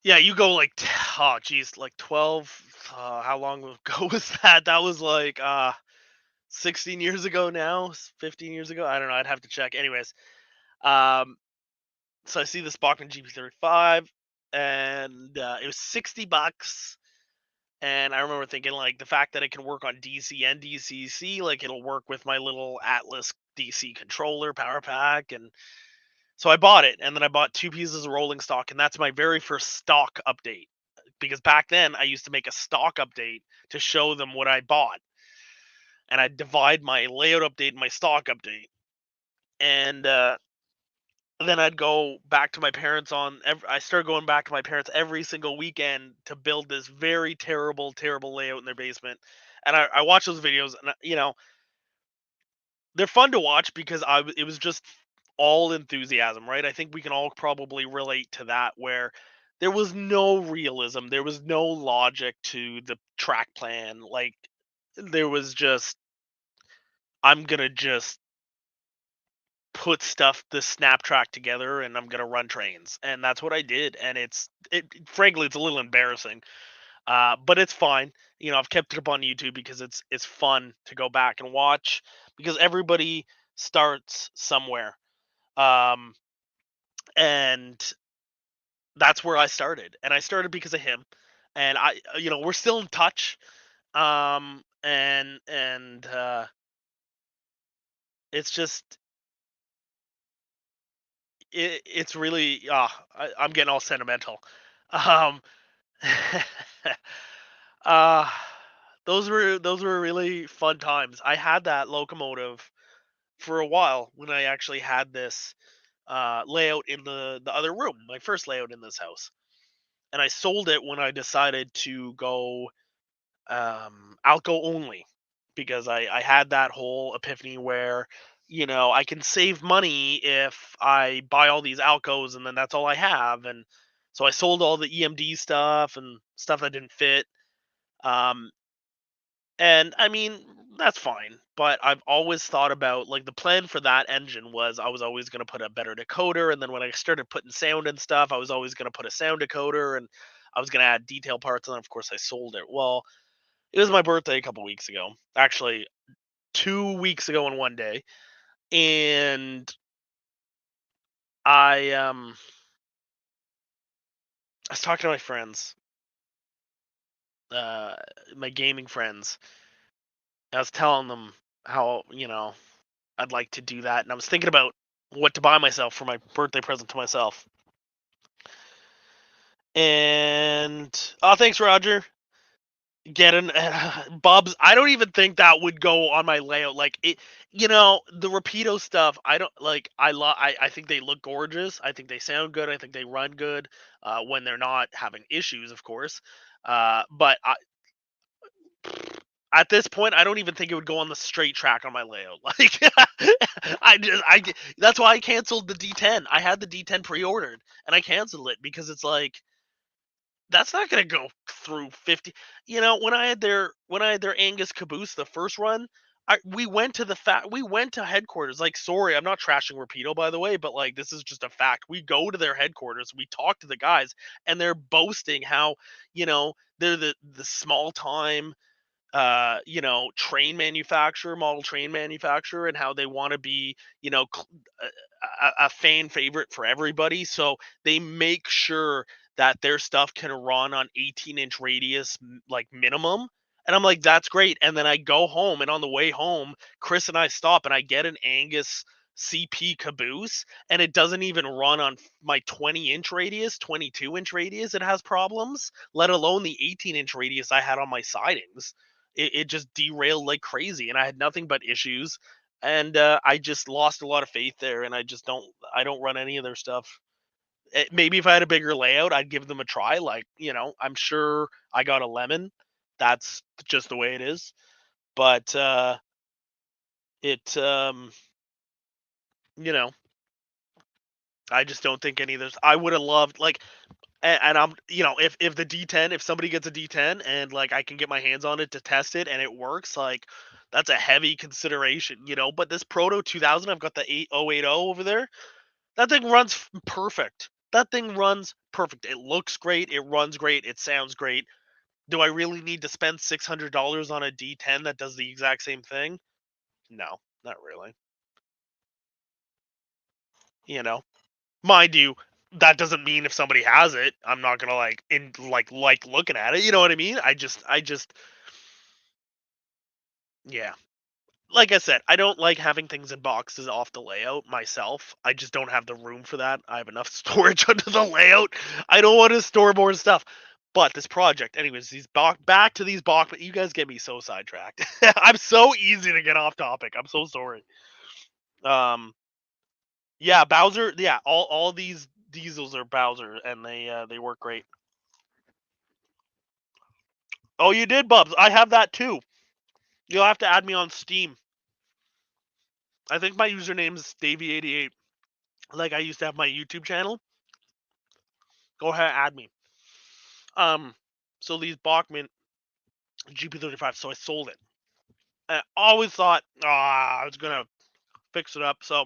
yeah, you go like oh geez, like 12. How long ago was that? That was like 16 years ago now, 15 years ago. I don't know. I'd have to check. Anyways, um, so I see this Bachmann GP35, and it was $60. And I remember thinking, like, the fact that it can work on DC and DCC, like, it'll work with my little Atlas DC controller power pack. And so I bought it, and then I bought two pieces of rolling stock, and that's my very first stock update. Because back then I used to make a stock update to show them what I bought, and I'd divide my layout update and my stock update. And then I'd go back to my parents I started going back to my parents every single weekend to build this very terrible layout in their basement. And I watch those videos, and they're fun to watch because it was just all enthusiasm, right? I think we can all probably relate to that, where there was no realism, there was no logic to the track plan. Like, there was just, I'm gonna just put stuff, the snap track together, and I'm gonna run trains. And that's what I did. And it frankly, it's a little embarrassing. But it's fine. I've kept it up on YouTube because it's fun to go back and watch, because everybody starts somewhere. Um and that's where I started. And I started because of him. And we're still in touch. And it's just, it's really I'm getting all sentimental. Um, uh, those were really fun times. I had that locomotive for a while when I actually had this layout in the other room, my first layout in this house, and I sold it when I decided to go Alco only because I had that whole epiphany where I can save money if I buy all these Alcos and then that's all I have. And so I sold all the EMD stuff and stuff that didn't fit. um and I mean, that's fine, but I've always thought about, like, the plan for that engine was I was always going to put a better decoder, and then when I started putting sound and stuff, I was always going to put a sound decoder, and I was going to add detail parts, and then of course I sold it. Well, it was my birthday a couple weeks ago. Actually, 2 weeks ago in one day, and I, I was talking to my friends, uh, my gaming friends. I was telling them how, I'd like to do that, and I was thinking about what to buy myself for my birthday present to myself. And oh, thanks, Roger. Getting Bubs. I don't even think that would go on my layout. Like it, the Rapido stuff. I don't like. I think they look gorgeous. I think they sound good. I think they run good when they're not having issues, of course. But at this point, I don't even think it would go on the straight track on my layout. Like, that's why I canceled the D10. I had the D10 pre-ordered and I canceled it because it's like that's not gonna go through 50. When I had their Angus caboose the first run, we went to headquarters. Like, sorry, I'm not trashing Rapido, by the way, but like this is just a fact. We go to their headquarters, we talk to the guys, and they're boasting how they're the small time model train manufacturer, and how they want to be, a fan favorite for everybody. So they make sure that their stuff can run on 18-inch radius, like minimum. And I'm like, that's great. And then I go home, and on the way home, Chris and I stop, and I get an Angus CP caboose, and it doesn't even run on my 20-inch radius, 22-inch radius. It has problems, let alone the 18-inch radius I had on my sidings. It just derailed like crazy, and I had nothing but issues. And I just lost a lot of faith there, and I don't run any of their stuff. Maybe if I had a bigger layout, I'd give them a try. Like, I'm sure I got a lemon. That's just the way it is. But it you know I just don't think any of those. I would have loved, like, and I'm, if the D10, if somebody gets a D10 and like I can get my hands on it to test it and it works, like that's a heavy consideration. But this Proto 2000, I've got the 8080 over there. That thing runs perfect. That thing runs perfect. It looks great. It runs great. It sounds great. Do I really need to spend $600 on a D10 that does the exact same thing? No, not really. You know, Mind you, that doesn't mean if somebody has it, I'm not gonna like looking at it. You know what I mean? I just, yeah. Like I said, I don't like having things in boxes off the layout myself. I just don't have the room for that. I have enough storage under the layout. I don't want to store more stuff. But this project, anyways, back to these box. But you guys get me so sidetracked. I'm so easy to get off topic. I'm so sorry. Um, yeah, Bowser. Yeah, all these diesels are Bowser, and they work great. Oh, you did, Bubs. I have that too. You'll have to add me on Steam. I think my username is Davey88. Like I used to have my YouTube channel. Go ahead, add me. Um, so these Bachman GP35. So I sold it. I always thought, I was gonna fix it up. So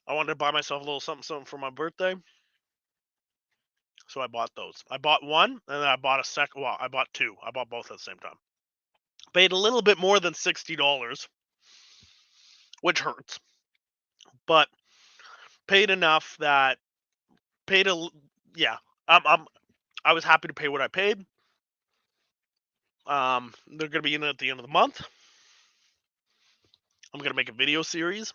I wanted to buy myself a little something, something for my birthday. So I bought those. I bought one, and then I bought a second. Well, I bought two. I bought both at the same time. Paid a little bit more than $60, which hurts, but paid enough that paid a yeah. I was happy to pay what I paid. They're gonna be in at the end of the month. I'm gonna make a video series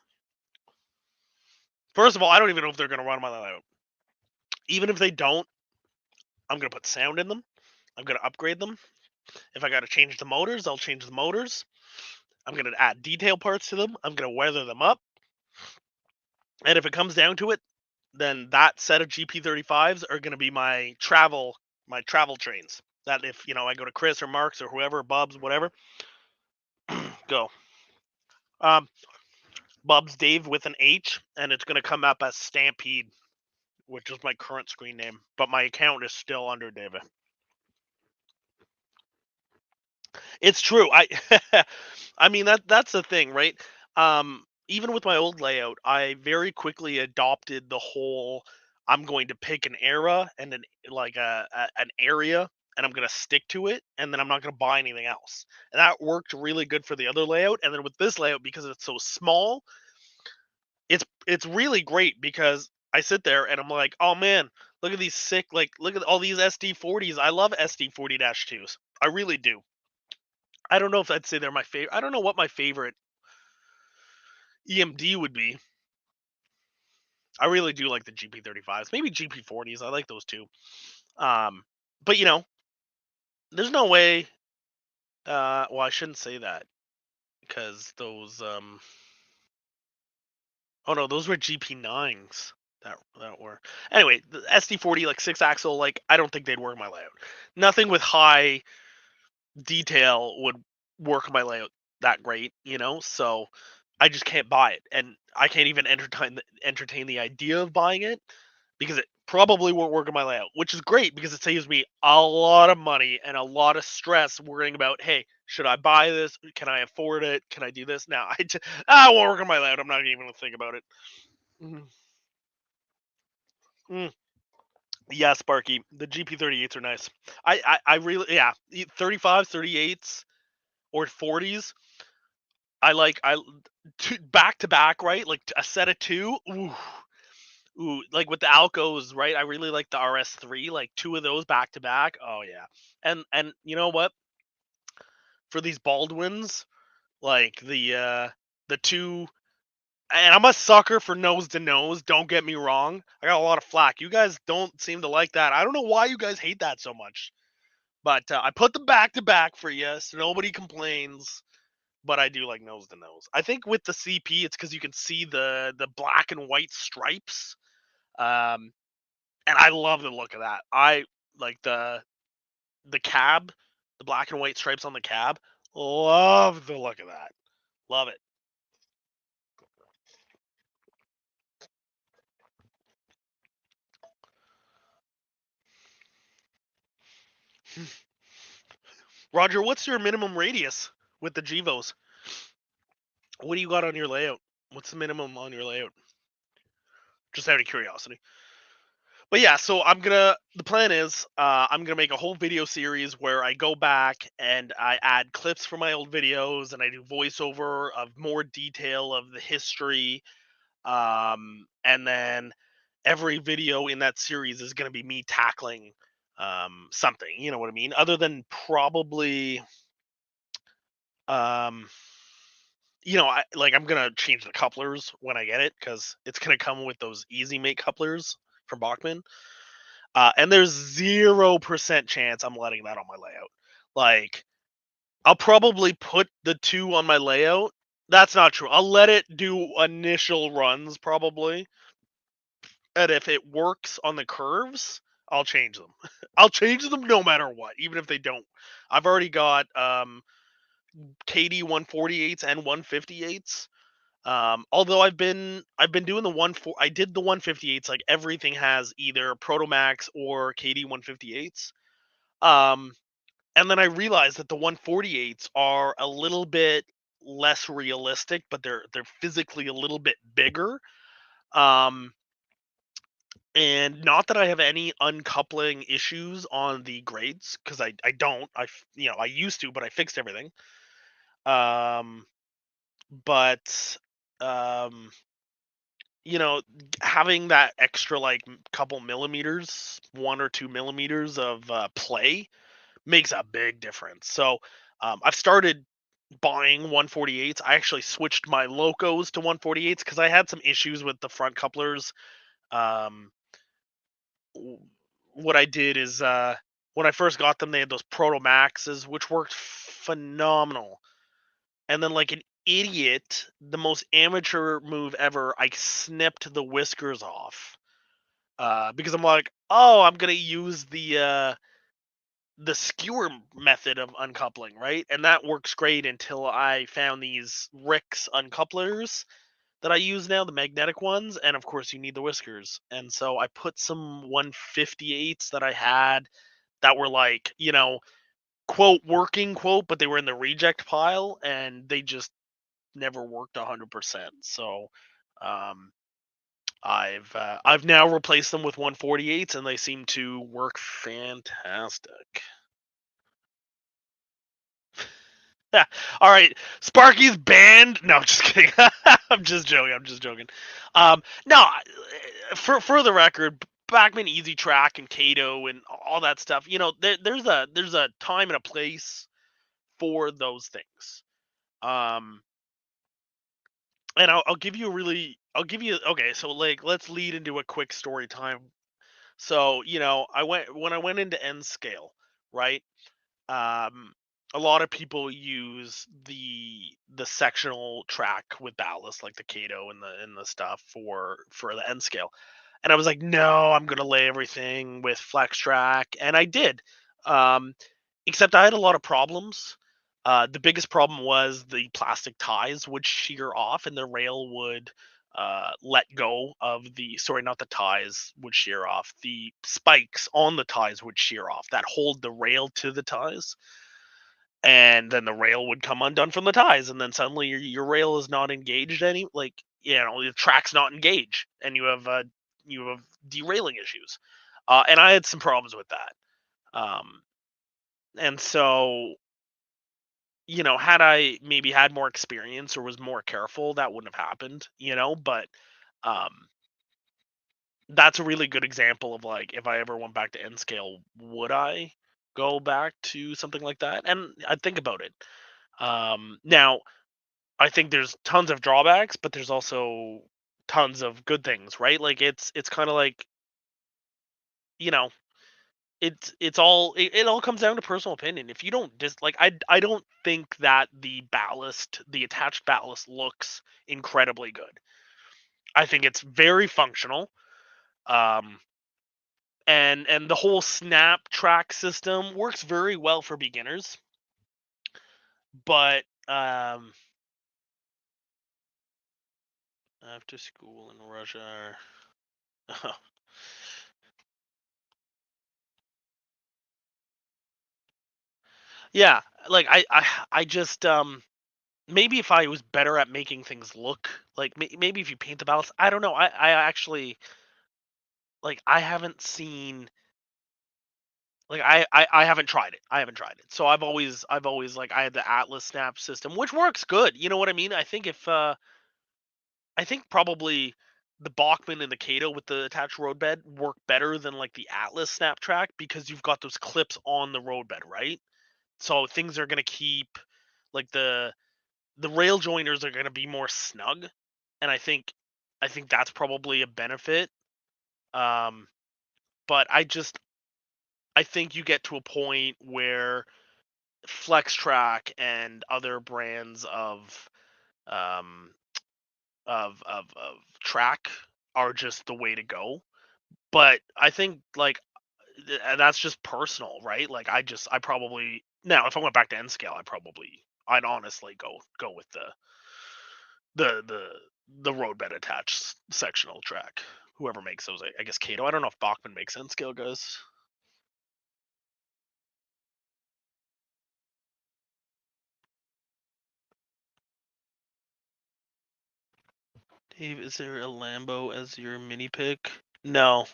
First of all, I don't even know if they're gonna run my layout. Even if they don't, I'm gonna put sound in them. I'm gonna upgrade them. If I gotta change the motors, I'll change the motors. I'm gonna add detail parts to them. I'm gonna weather them up. And if it comes down to it, then that set of GP35s are gonna be my travel trains. That if I go to Chris or Marks or whoever, Bubs, whatever, go. Um, Bubs Dave with an H, and it's gonna come up as Stampede, which is my current screen name, but my account is still under David. It's true. I mean that's the thing, right? Even with my old layout, I very quickly adopted the whole I'm going to pick an era and an area and I'm going to stick to it and then I'm not going to buy anything else. And that worked really good for the other layout, and then with this layout because it's so small, it's really great because I sit there and I'm like, "Oh man, look at these sick look at all these SD40s. I love SD40-2s. I really do. I don't know if I'd say they're my favorite. I don't know what my favorite EMD would be. I really do like the GP35s, maybe GP40s. I like those too. Um, but there's no way. Well, I shouldn't say that because those. Oh no, those were GP9s. That were anyway. The SD40 like 6 axle, like I don't think they'd work my layout. Nothing with high detail would work my layout that great. So I just can't buy it, and I can't even entertain the idea of buying it because it probably won't work in my layout, which is great because it saves me a lot of money and a lot of stress worrying about, hey, should I buy this? Can I afford it? Can I do this? Now I won't work in my layout. I'm not even gonna think about it. Mhm. Mm. Yeah, Sparky, the GP38s are nice. I really, yeah, 35s, 38s, or 40s. I two back to back, right? Like a set of two. Ooh, like with the Alcos, right? I really like the RS3, like two of those back to back. Oh yeah. And you know what? For these Baldwins, like the two, and I'm a sucker for nose to nose, don't get me wrong. I got a lot of flack. You guys don't seem to like that. I don't know why you guys hate that so much. But I put them back to back for you so nobody complains. But I do like nose to nose. I think with the CP, it's because you can see the black and white stripes. Um, and I love the look of that. I like the cab, the black and white stripes on the cab. Love the look of that. Love it. Roger, what's your minimum radius with the Gevos? What do you got on your layout? What's the minimum on your layout? Just out of curiosity. But yeah, so the plan is I'm gonna make a whole video series where I go back and I add clips from my old videos and I do voiceover of more detail of the history. And then every video in that series is gonna be me tackling something, you know what I mean? Other than probably um I'm gonna change the couplers when I get it because it's gonna come with those easy make couplers from Bachmann. And there's 0% chance I'm letting that on my layout. Like, I'll probably put the two on my layout. That's not true. I'll let it do initial runs probably. And if it works on the curves, I'll change them. I'll change them no matter what, even if they don't. I've already got KD 148s and 158s. Although I've been doing I did the 158s, like everything has either Protomax or KD 158s. Um, and then I realized that the 148s are a little bit less realistic, but they're physically a little bit bigger. Um, and not that I have any uncoupling issues on the grades because I don't. I used to, but I fixed everything. Um, but um, you know, having that extra like couple millimeters, 1 or 2 millimeters of play makes a big difference. So I've started buying 148s. I actually switched my locos to 148s because I had some issues with the front couplers. Um, what I did is when I first got them, they had those Proto Maxes, which worked phenomenal. And then, like an idiot, the most amateur move ever, I snipped the whiskers off. Because I'm like, oh, I'm gonna use the skewer method of uncoupling, right? And that works great until I found these Rix uncouplers that I use now, the magnetic ones, and of course you need the whiskers. And so I put some 158s that I had that were like, quote working quote, but they were in the reject pile and they just never worked 100%. So um I've now replaced them with 148s and they seem to work fantastic. Yeah. All right, Sparky's banned. No, just kidding. I'm just joking. I'm just joking. No, for the record, Bachman Easy Track and Kato and all that stuff. There's a time and a place for those things. Um, and I'll give you a really I'll give you okay. So like, let's lead into a quick story time. So when I went into N scale, right? Um, a lot of people use the sectional track with ballast, like the Kato and the stuff for the N scale. And I was like, no, I'm gonna lay everything with flex track, and I did. Um, Except I had a lot of problems. The biggest problem was the plastic ties would shear off, and the rail would let go of the sorry, not the ties would shear off. The spikes on the ties would shear off that hold the rail to the ties, and then the rail would come undone from the ties, and then suddenly your rail is not engaged any like the track's not engaged, and you have derailing issues. And I had some problems with that. And so had I maybe had more experience or was more careful, that wouldn't have happened. But um, that's a really good example of like if I ever went back to N scale, would I go back to something like that? And I'd think about it. Now I think there's tons of drawbacks, but there's also tons of good things, right? Like it's kind of like, you know, it all comes down to personal opinion. If you don't like I don't think that the attached ballast looks incredibly good. I think it's very functional. Um and the whole snap track system works very well for beginners, but after school in rush hour. Yeah, like I just maybe if I was better at making things look like maybe if you paint the balance, I don't know. I actually like I haven't seen like I haven't tried it. I haven't tried it. So I've always like I had the Atlas snap system, which works good. You know what I mean? I think probably the Bachman and the Kato with the attached roadbed work better than like the Atlas snap track because you've got those clips on the roadbed, right? So things are gonna keep like the rail joiners are going to be more snug, and I think that's probably a benefit. um but I think you get to a point where FlexTrack and other brands um of track are just the way to go. But I think like that's just personal, right? Like I probably now if I went back to N scale, I'd honestly go with the the roadbed attached sectional track. Whoever makes those, I guess Kato. I don't know if Bachman makes N scale guys. Dave, is there a Lambo as your mini pick? No,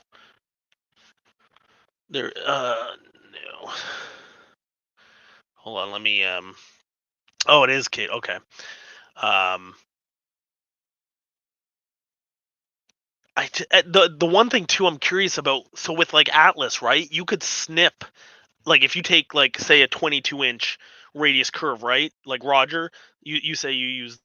there. No. Hold on, let me. Oh, it is Kate. Okay. Um, the one thing too, I'm curious about. So with like Atlas, right? You could snip like if you take like say a 22 inch radius curve, right? Like Roger, you say you use.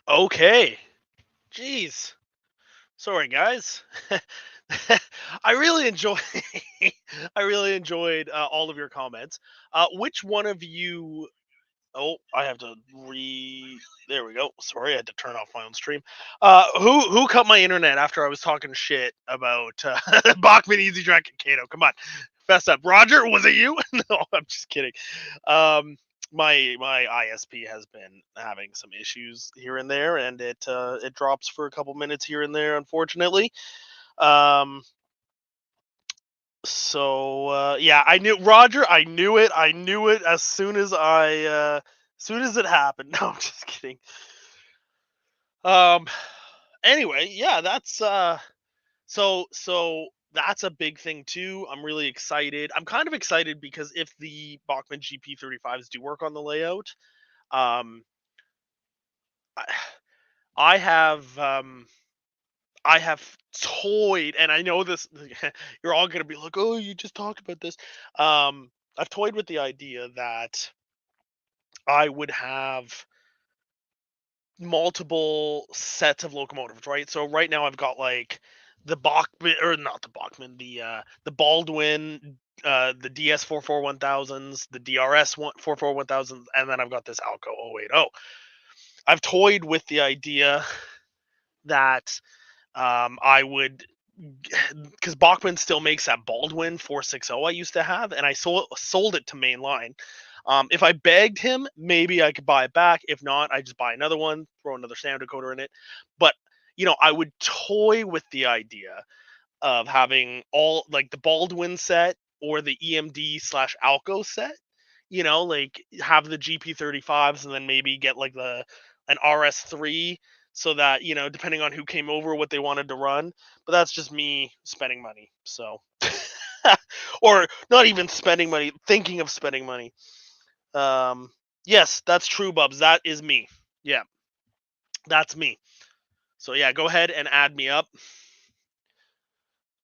Okay, jeez. Sorry, guys. I really enjoy. I really enjoyed all of your comments. Which one of you? Oh, I have to re. There we go. Sorry, I had to turn off my own stream. Who cut my internet after I was talking shit about Bachman, Easy Track, and Kato? Come on, fess up. Roger, was it you? No, I'm just kidding. Um, my ISP has been having some issues here and there, and it drops for a couple minutes here and there, unfortunately. Um, Yeah, I knew Roger. I knew it. I knew it as soon as it happened. No, I'm just kidding. Um. Anyway, yeah, so that's a big thing too. I'm really excited. I'm kind of excited because if the Bachmann GP35s do work on the layout, um, I, I have I have toyed, and I know this. You're all gonna be like, "Oh, you just talked about this." I've toyed with the idea that I would have multiple sets of locomotives, right? So right now I've got like the Bachman, or not the Bachman, the Baldwin, the DS 441 the DRS 441, and then I've got this Alco 080. I've toyed with the idea that I would, because Bachman still makes that Baldwin 460 I used to have, and I sold it to Mainline. If I begged him, maybe I could buy it back. If not, I just buy another one, throw another sound decoder in it. But I would toy with the idea of having all like the Baldwin set or the EMD slash Alco set. Like have the GP35s and then maybe get like the an RS3 so that depending on who came over, what they wanted to run. But that's just me spending money. So, or not even spending money, thinking of spending money. Um, yes, that's true, Bubs. That is me. Yeah, that's me. So yeah, go ahead and add me up.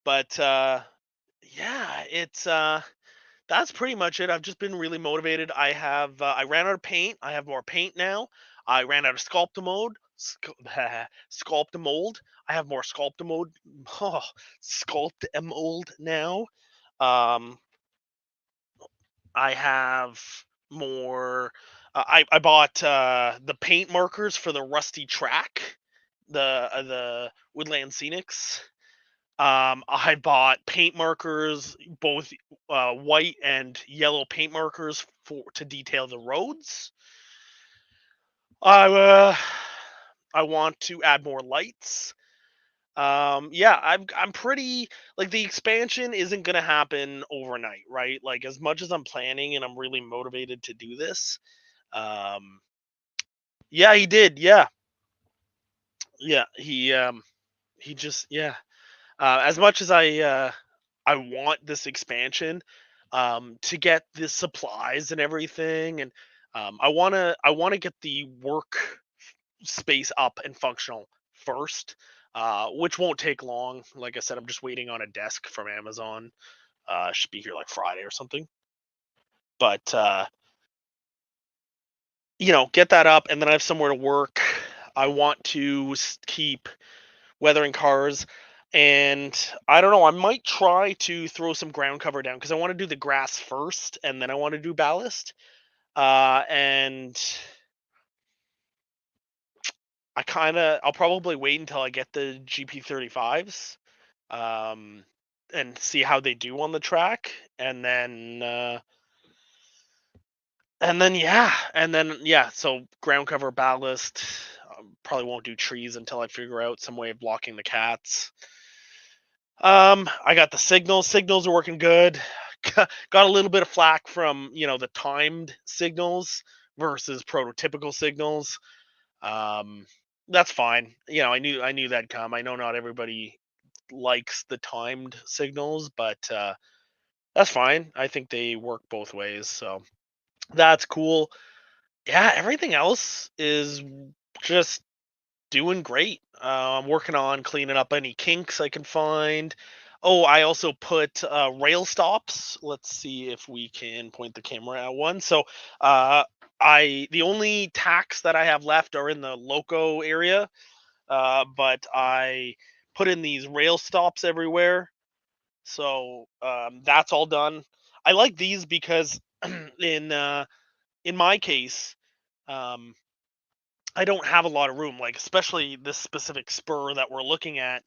But yeah, it's that's pretty much it. I've just been really motivated. I ran out of paint. I have more paint now. I ran out of Sculptamold. I have more Sculptamold. Oh, Sculptamold now. Um, I have more. I bought the paint markers for the Rusty Track, the Woodland Scenics. I bought paint markers, both white and yellow paint markers for to detail the roads. I I want to add more lights. Yeah, I'm pretty like the expansion isn't gonna happen overnight, right? Like as much as I'm planning and I'm really motivated to do this. Um, yeah, he did. Yeah, yeah, he just yeah. As much as I want this expansion to get the supplies and everything, and I want to get the work space up and functional first, which won't take long. Like I said, I'm just waiting on a desk from Amazon. Should be here like Friday or something. But get that up, and then I have somewhere to work. I want to keep weathering cars. And I don't know, I might try to throw some ground cover down because I want to do the grass first and then I want to do ballast. And I'll probably wait until I get the GP35s um, and see how they do on the track. And then, so ground cover ballast. Probably won't do trees until I figure out some way of blocking the cats. I got the signals. Signals are working good. Got a little bit of flack from the timed signals versus prototypical signals. Um, that's fine. I knew that'd come. I know not everybody likes the timed signals, but that's fine. I think they work both ways, so that's cool. Yeah, everything else is just doing great. I'm working on cleaning up any kinks I can find. Oh, I also put rail stops. Let's see if we can point the camera at one. So, uh, the only tacks that I have left are in the loco area, but I put in these rail stops everywhere. So that's all done. I like these because in my case, um, I don't have a lot of room, like especially this specific spur that we're looking at.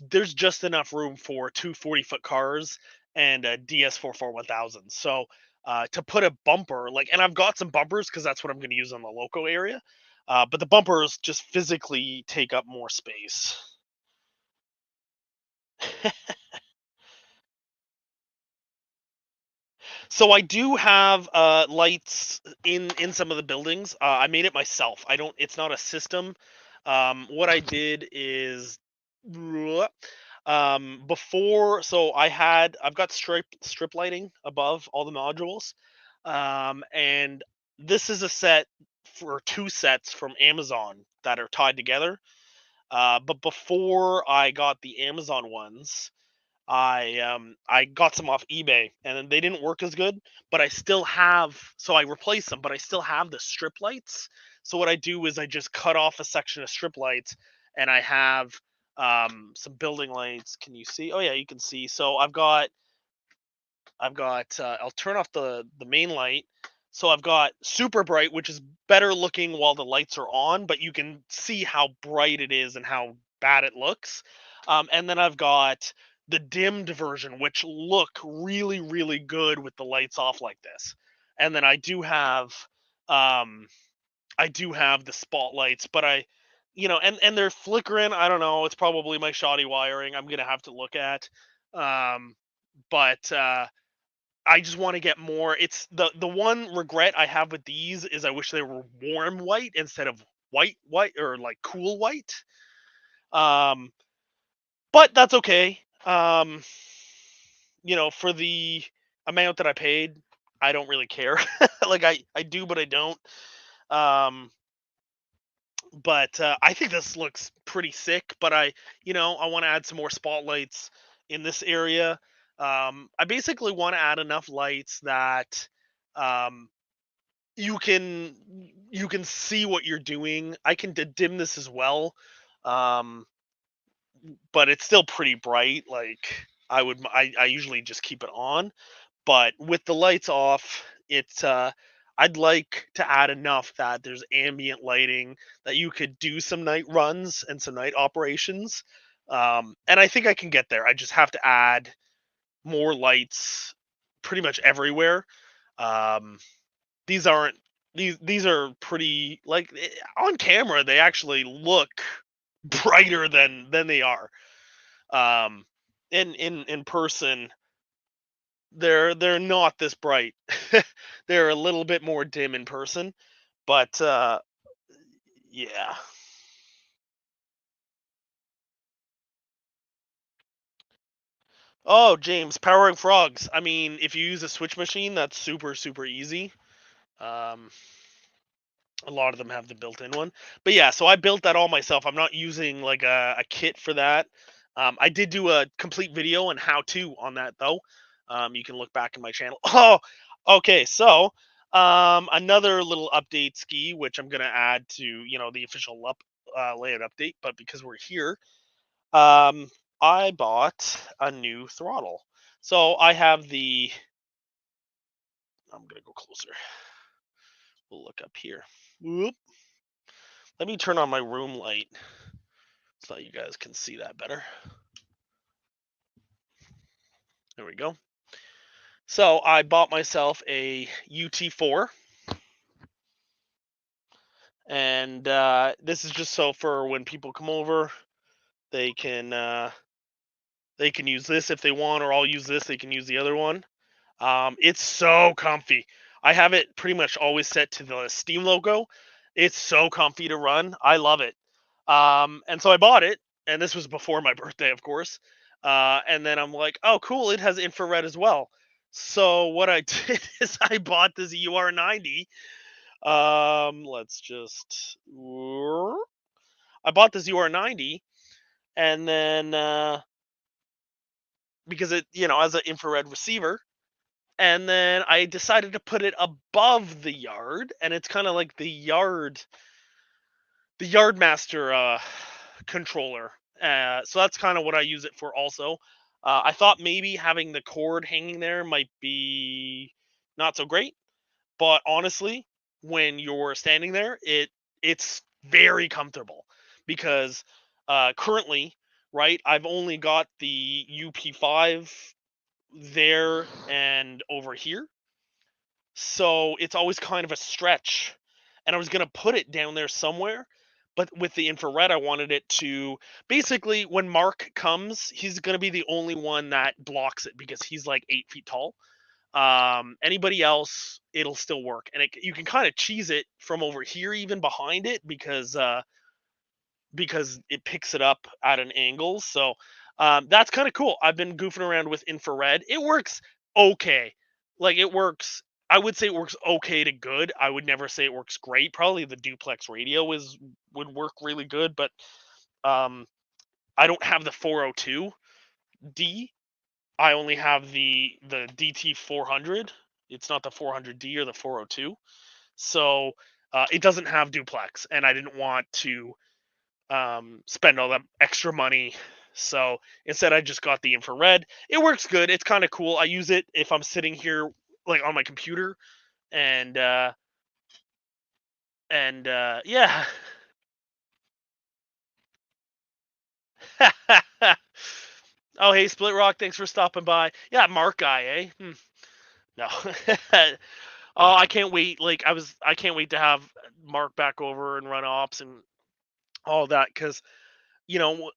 There's just enough room for two 40-foot cars and a DS441 So to put a bumper, like, and I've got some bumpers because that's what I'm going to use on the loco area. But the bumpers just physically take up more space. So I do have lights in some of the buildings. I made it myself. I don't. It's not a system. What I did is before. So I've got strip lighting above all the modules, and this is a set for two sets from Amazon that are tied together. But before I got the Amazon ones, I got some off eBay and then they didn't work as good, but I still have, so I replaced them, but I still have the strip lights. So what I do is I just cut off a section of strip lights and I have some building lights. Can you see? Oh yeah, you can see. So I've got I'll turn off the main light. So I've got super bright, which is better looking while the lights are on, but you can see how bright it is and how bad it looks. And then I've got the dimmed version, which look really, really good with the lights off like this. And then um, I do have the spotlights, but and they're flickering. I don't know. It's probably my shoddy wiring. I'm gonna have to look at. Um, but I just want to get more. It's the one regret I have with these is I wish they were warm white instead of white or like cool white. Um, but that's okay. For the amount that I paid, I don't really care. Like I do, but I don't. Um, but I think this looks pretty sick. But I want to add some more spotlights in this area. I basically want to add enough lights that um, you can you can see what you're doing. I can dim this as well, um, but it's still pretty bright. Like I usually just keep it on, but with the lights off, I'd like to add enough that there's ambient lighting that you could do some night runs and some night operations. And I think I can get there. I just have to add more lights pretty much everywhere. Um, these aren't these are pretty like on camera they actually look brighter than they are. Um, in person they're not this bright. They're a little bit more dim in person, but yeah. Oh, James, powering frogs. I mean, if you use a switch machine, that's super super easy. Um, a lot of them have the built-in one, but yeah. So I built that all myself. I'm not using like a kit for that. I did do a complete video and how to on that though. You can look back in my channel. Oh, okay. So another little update ski, which I'm gonna add to the official layout update. But because we're here, um, I bought a new throttle. So I have the. I'm gonna go closer. We'll look up here. Whoop. Let me turn on my room light so you guys can see that better. There we go. So I bought myself a UT4, and this is just so for when people come over, they can uh, they can use this if they want, or I'll use this. They can use the other one. It's so comfy. I have it pretty much always set to the Steam logo. It's so comfy to run. I love it. And so I bought it, and this was before my birthday, of course. And then I'm like, oh, cool, it has infrared as well. So what I did is I bought this UR90. Let's just. I bought this UR90, and then because it, has an infrared receiver, and then I decided to put it above the yard, and it's kind of like the yard master controller. So that's kind of what I use it for. Also, I thought maybe having the cord hanging there might be not so great, but honestly, when you're standing there, it's very comfortable because currently, right, I've only got the UP5 there and over here. So it's always kind of a stretch. And I was going to put it down there somewhere, but with the infrared, I wanted it to basically when Mark comes, he's going to be the only one that blocks it because he's like 8 feet tall. Anybody else, it'll still work, and you can kind of cheese it from over here, even behind it, because it picks it up at an angle. So that's kind of cool. I've been goofing around with infrared. It works okay. Like it works. I would say it works okay to good. I would never say it works great. Probably the duplex radio would work really good, but um, I don't have the 402D. I only have the DT 400. It's not the 400D or the 402. So it doesn't have duplex, and I didn't want to spend all that extra money. So instead, I just got the infrared. It works good. It's kind of cool. I use it if I'm sitting here like on my computer, and yeah. Oh, hey, Split Rock, thanks for stopping by. Yeah, Mark guy, eh? No. Oh, I can't wait. Like I can't wait to have Mark back over and run ops and all that, because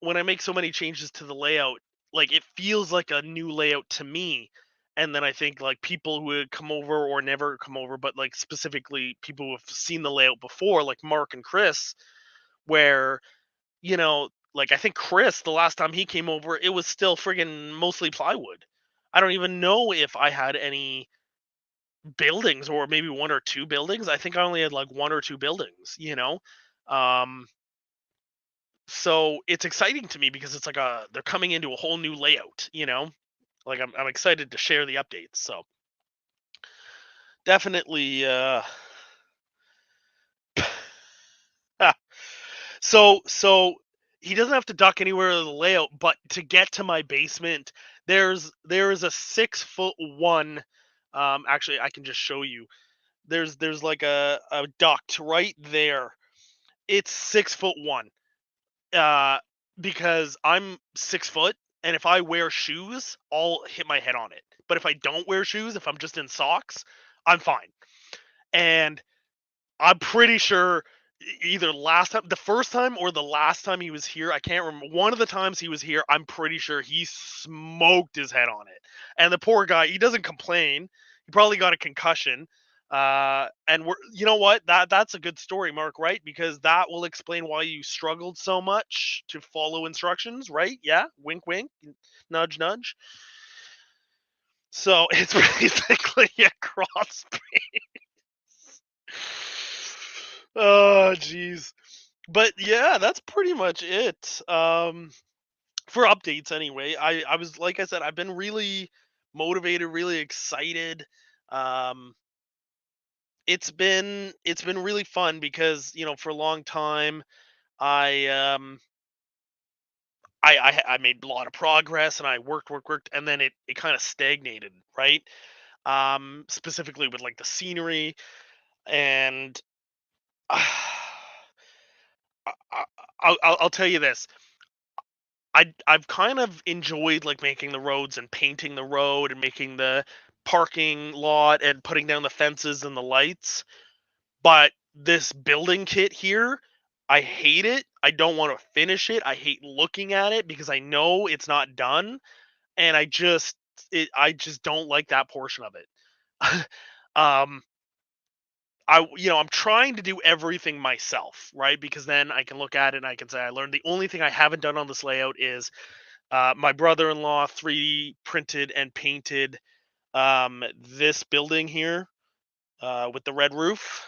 when I make so many changes to the layout, like it feels like a new layout to me. And then I think like people who would come over or never come over, but like specifically people who have seen the layout before, like Mark and Chris, where, like I think Chris, the last time he came over, it was still friggin' mostly plywood. I don't even know if I had any buildings, or maybe one or two buildings. I think I only had like one or two buildings. Um, so it's exciting to me because it's like they're coming into a whole new layout. Like I'm excited to share the updates. So definitely so he doesn't have to duck anywhere in the layout, but to get to my basement, there is a 6 foot one. Actually, I can just show you. There's like a duct right there. It's 6 foot one. Uh, because I'm 6 foot, and if I wear shoes, I'll hit my head on it. But if I don't wear shoes, if I'm just in socks, I'm fine. And I'm pretty sure either the first time or the last time he was here, I can't remember. One of the times he was here, I'm pretty sure he smoked his head on it. And the poor guy, he doesn't complain. He probably got a concussion. And you know what? That's a good story, Mark, right? Because that will explain why you struggled so much to follow instructions, right? Yeah, wink, wink, nudge, nudge. So it's basically a cross. Oh, jeez. But yeah, that's pretty much it. For updates anyway. I was, like I said, I've been really motivated, really excited. Um, it's been really fun because for a long time I I made a lot of progress, and I worked, and then it kind of stagnated, right? Specifically with like the scenery, and I, I'll tell you this. I've kind of enjoyed like making the roads and painting the road and making the parking lot and putting down the fences and the lights. But this building kit here, I hate it. I don't want to finish it. I hate looking at it because I know it's not done, and I just don't like that portion of it. um I'm trying to do everything myself, right? Because then I can look at it and I can say I learned. The only thing I haven't done on this layout is my brother-in-law 3D printed and painted this building here with the red roof.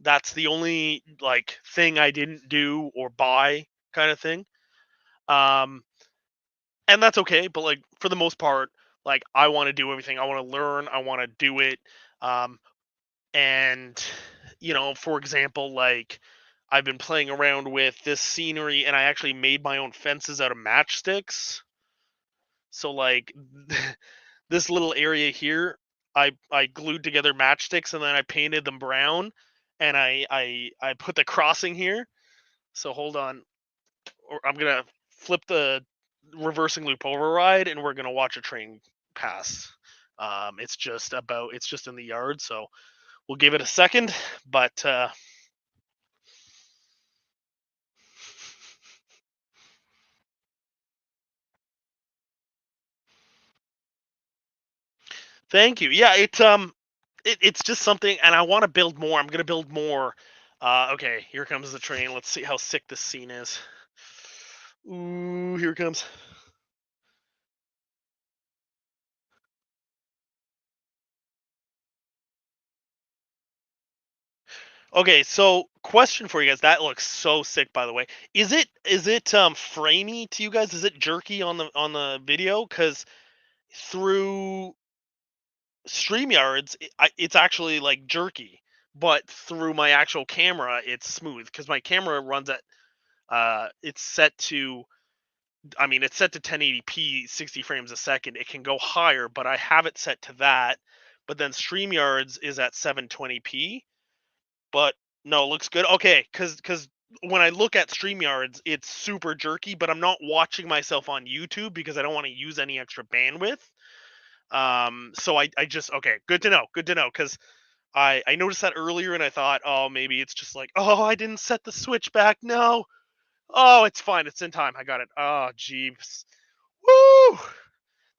That's the only like thing I didn't do or buy, kind of thing. Um, and that's okay. But like for the most part, like I want to do everything. I want to learn. I want to do it. Um, and for example, like I've been playing around with this scenery, and I actually made my own fences out of matchsticks. So like this little area here, I glued together matchsticks, and then I painted them brown, and I put the crossing here. So hold on, or I'm gonna flip the reversing loop override, and we're gonna watch a train pass. It's just in the yard, so we'll give it a second. But Thank you. Yeah, it's just something, and I want to build more. I'm gonna build more. Okay, here comes the train. Let's see how sick this scene is. Ooh, here it comes. Okay, so question for you guys. That looks so sick, by the way. Is it framey to you guys? Is it jerky on the video? Because through StreamYards, it's actually like jerky, but through my actual camera, it's smooth because my camera runs at it's set to, I mean, it's set to 1080p, 60 frames a second. It can go higher, but I have it set to that. But then StreamYards is at 720p. But no, it looks good. Okay, because when I look at StreamYards, it's super jerky, but I'm not watching myself on YouTube because I don't want to use any extra bandwidth. So I just, okay, good to know. Good to know because I noticed that earlier and I thought, oh, maybe it's just like, oh, I didn't set the switch back. No. Oh, it's fine. It's in time. I got it. Oh, jeeps. Woo!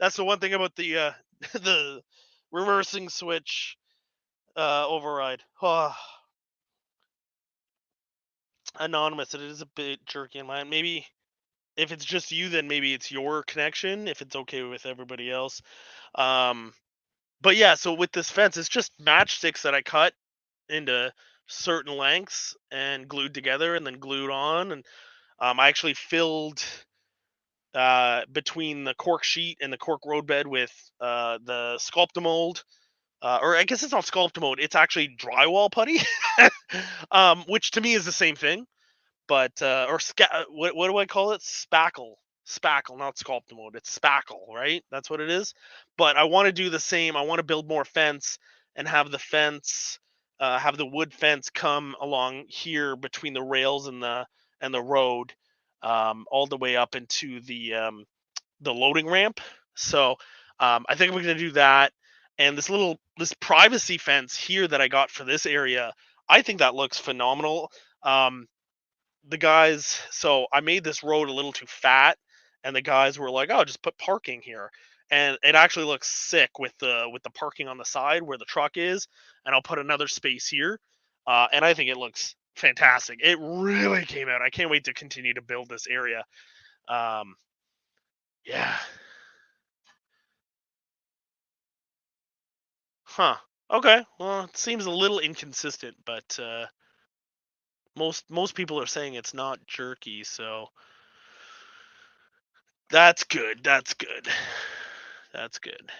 That's the one thing about the the reversing switch override. Oh, anonymous. It is a bit jerky in mine. Maybe if it's just you, then maybe it's your connection. If it's okay with everybody else. Um, but yeah. So with this fence, it's just matchsticks that I cut into certain lengths and glued together and then glued on. And I actually filled between the cork sheet and the cork roadbed with the Sculptamold, or I guess it's not Sculptamold, it's actually drywall putty, which to me is the same thing, but what do I call it? Spackle, not Sculptamold. It's spackle, right? That's what it is. But I want to do the same. I want to build more fence and have the fence, have the wood fence come along here between the rails and the road, all the way up into the loading ramp. So I think we're gonna do that. And this privacy fence here that I got for this area, I think that looks phenomenal. Um, the guys, so I made this road a little too fat, and the guys were like, "Oh, just put parking here," and it actually looks sick with the parking on the side where the truck is, and I'll put another space here, and I think it looks fantastic. It really came out. I can't wait to continue to build this area. Um, yeah, huh? Okay, well, it seems a little inconsistent, but most people are saying it's not jerky, so that's good. That's good. That's good.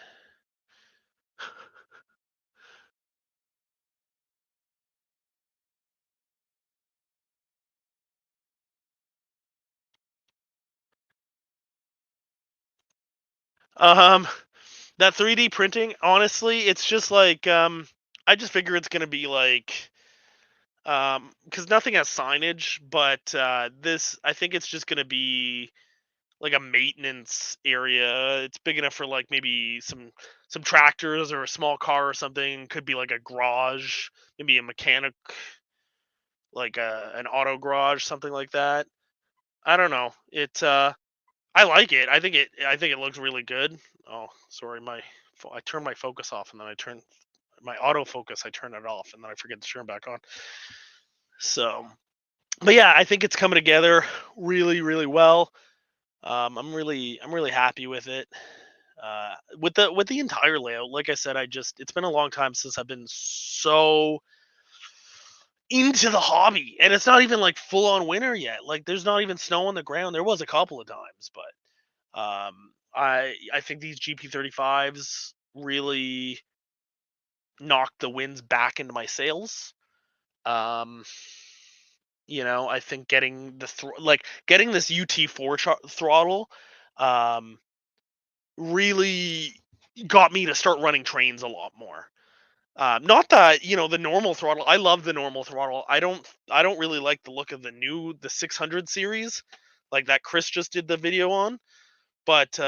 Um, that 3D printing, honestly, it's just like I just figure it's gonna be like because nothing has signage, but this I think it's just gonna be like a maintenance area. It's big enough for like maybe some tractors or a small car or something. Could be like a garage, maybe a mechanic, like an auto garage, something like that. I don't know. I like it. I think it looks really good. Oh, sorry, I turned my focus off and then I turn my autofocus. I turn it off and then I forget to turn it back on. So, but yeah, I think it's coming together really well. I'm really happy with it. With the entire layout, like I said, it's been a long time since I've been so into the hobby, and it's not even like full on winter yet. Like there's not even snow on the ground. There was a couple of times, but I think these GP35s really knocked the winds back into my sails. Um, I think getting getting this UT4 throttle, um, really got me to start running trains a lot more. Not that the normal throttle. I love the normal throttle. I don't really like the look of the 600 series, like that Chris just did the video on. But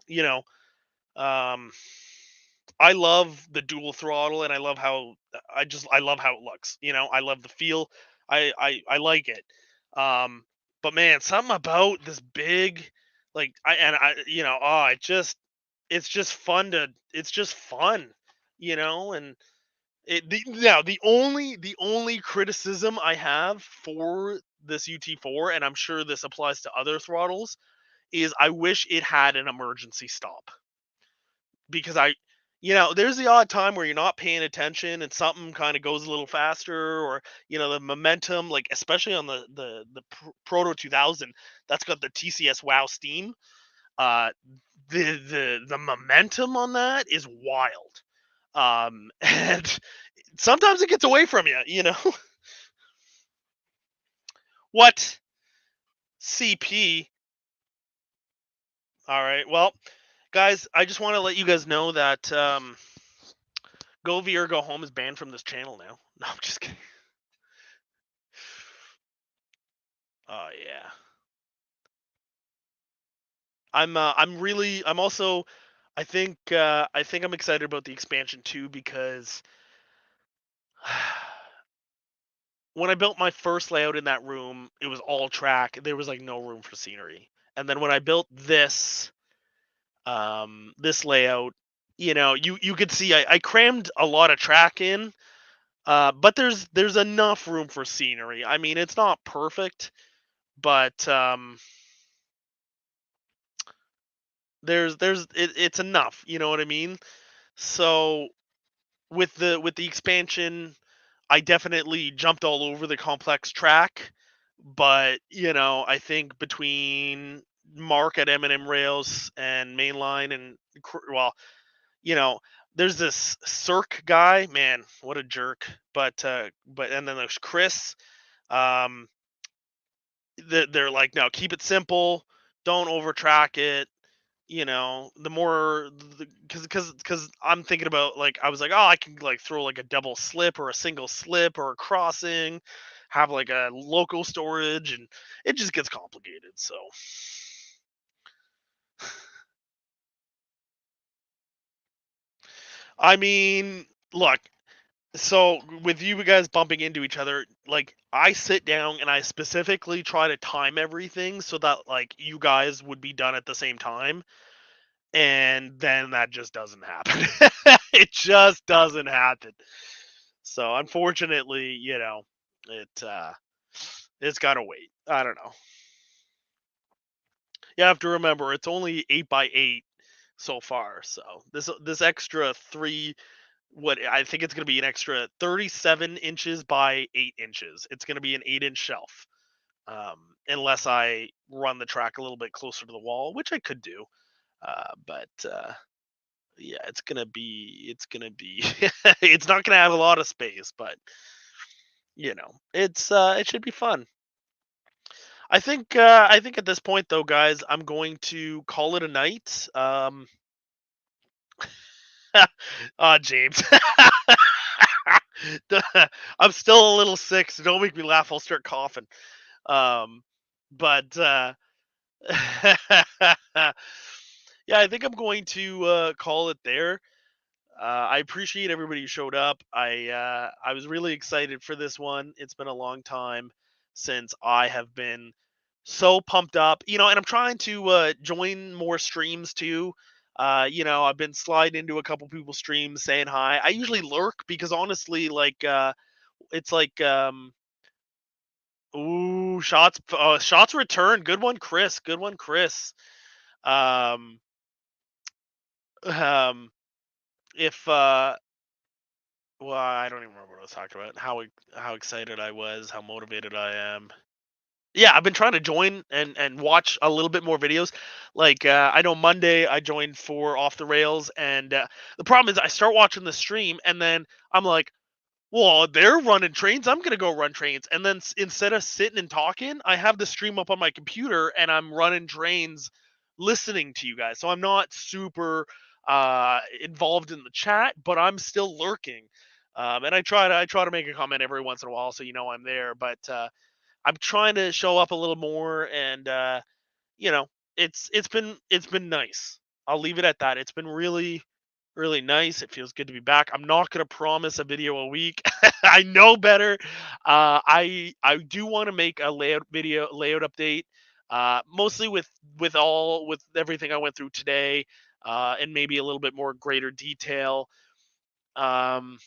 you know, um, I love the dual throttle, and I love how it looks. I love the feel. I like it. Um, but man, something about this big, like I and I, oh, I just it's just fun to it's just fun, and now the only criticism I have for this UT4, and I'm sure this applies to other throttles, is I wish it had an emergency stop, because there's the odd time where you're not paying attention and something kind of goes a little faster, or the momentum, like especially on the Proto 2000, that's got the TCS Wow Steam. uh the momentum on that is wild. And sometimes it gets away from you. What? CP? All right, well, guys, I just want to let you guys know that Go Via or Go Home is banned from this channel now. No, I'm just kidding. Oh yeah. I'm also, I think I'm excited about the expansion too, because when I built my first layout in that room, it was all track. There was like no room for scenery. And then when I built this layout, you could see I crammed a lot of track in, but there's enough room for scenery. I mean, it's not perfect, but it's enough. You know what I mean? So with the expansion, I definitely jumped all over the complex track, but I think between Mark at M&M Rails and Mainline and well, you know, there's this Cirque guy, man, what a jerk. But and then there's Chris. Um, they're like, no, keep it simple, don't overtrack it. The more, because I'm thinking about, like, I was like, oh, I can like throw like a double slip or a single slip or a crossing, have like a local storage, and it just gets complicated. So I mean, look, so with you guys bumping into each other, like I sit down and I specifically try to time everything so that like you guys would be done at the same time, and then that just doesn't happen. It just doesn't happen. So unfortunately, it's got to wait. I don't know. You have to remember it's only 8 by 8 so far. So this extra three, what I think it's going to be an extra 37 inches by 8 inches. It's going to be an 8 inch shelf, unless I run the track a little bit closer to the wall, which I could do. But yeah, it's gonna be it's not gonna have a lot of space, but it should be fun. I think at this point though, guys, I'm going to call it a night. James. I'm still a little sick, so don't make me laugh. I'll start coughing. Um, but yeah, I think I'm going to call it there. I appreciate everybody who showed up. I was really excited for this one. It's been a long time since I have been so pumped up, and I'm trying to join more streams too. I've been sliding into a couple people's streams saying hi. I usually lurk because honestly, like, it's like, ooh, shots return. Good one, Chris. Good one, Chris. Um, um, if well, I don't even remember what I was talking about. How excited I was, how motivated I am. Yeah, I've been trying to join and watch a little bit more videos. Like, I know Monday I joined for Off the Rails, and the problem is I start watching the stream and then I'm like, well, they're running trains. I'm gonna go run trains, and then instead of sitting and talking, I have the stream up on my computer and I'm running trains, listening to you guys. So I'm not super involved in the chat, but I'm still lurking. And I try to make a comment every once in a while so I'm there. But I'm trying to show up a little more, and you know, it's been nice. I'll leave it at that. It's been really, really nice. It feels good to be back. I'm not gonna promise a video a week. I know better. I do want to make a layout update. Mostly with everything I went through today. and maybe a little bit more greater detail. Um,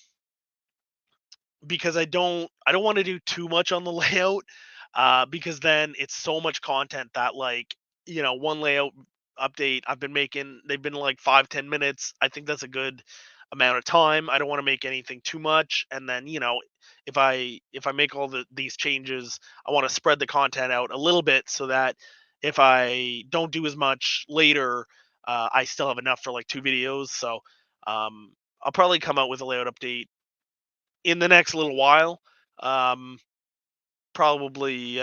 because I don't want to do too much on the layout, because then it's so much content that, like, one layout update I've been making, they've been like 5-10 minutes. I think that's a good amount of time. I don't want to make anything too much, and then if I make all these changes, I want to spread the content out a little bit so that if I don't do as much later, I still have enough for like 2 videos. So I'll probably come out with a layout update in the next little while. Um, Probably,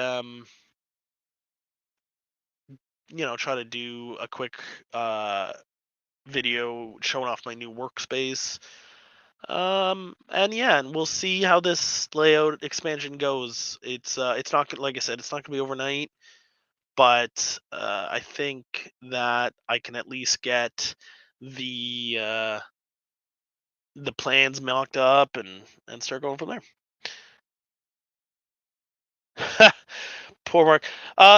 try to do a quick uh, video showing off my new workspace. And yeah, and we'll see how this layout expansion goes. It's not like I said, it's not gonna be overnight, but I think that I can at least get the uh, the plans mocked up and start going from there. Poor Mark.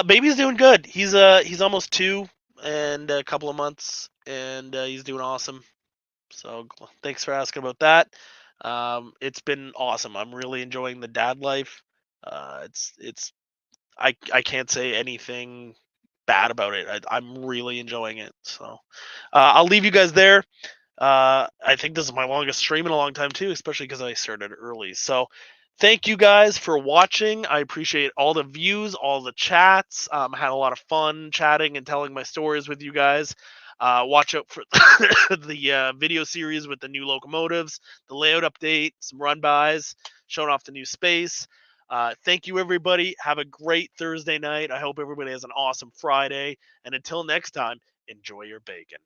Baby's doing good. He's almost 2 and a couple of months, and he's doing awesome. So thanks for asking about that. It's been awesome. I'm really enjoying the dad life. It's I can't say anything bad about it. I'm really enjoying it. So I'll leave you guys there. I think this is my longest stream in a long time too, especially because I started early. So thank you guys for watching. I appreciate all the views, all the chats. I had a lot of fun chatting and telling my stories with you guys. Watch out for the video series with the new locomotives, the layout update, some run bys, showing off the new space. Thank you, everybody. Have a great Thursday night. I hope everybody has an awesome Friday. And until next time, enjoy your bacon.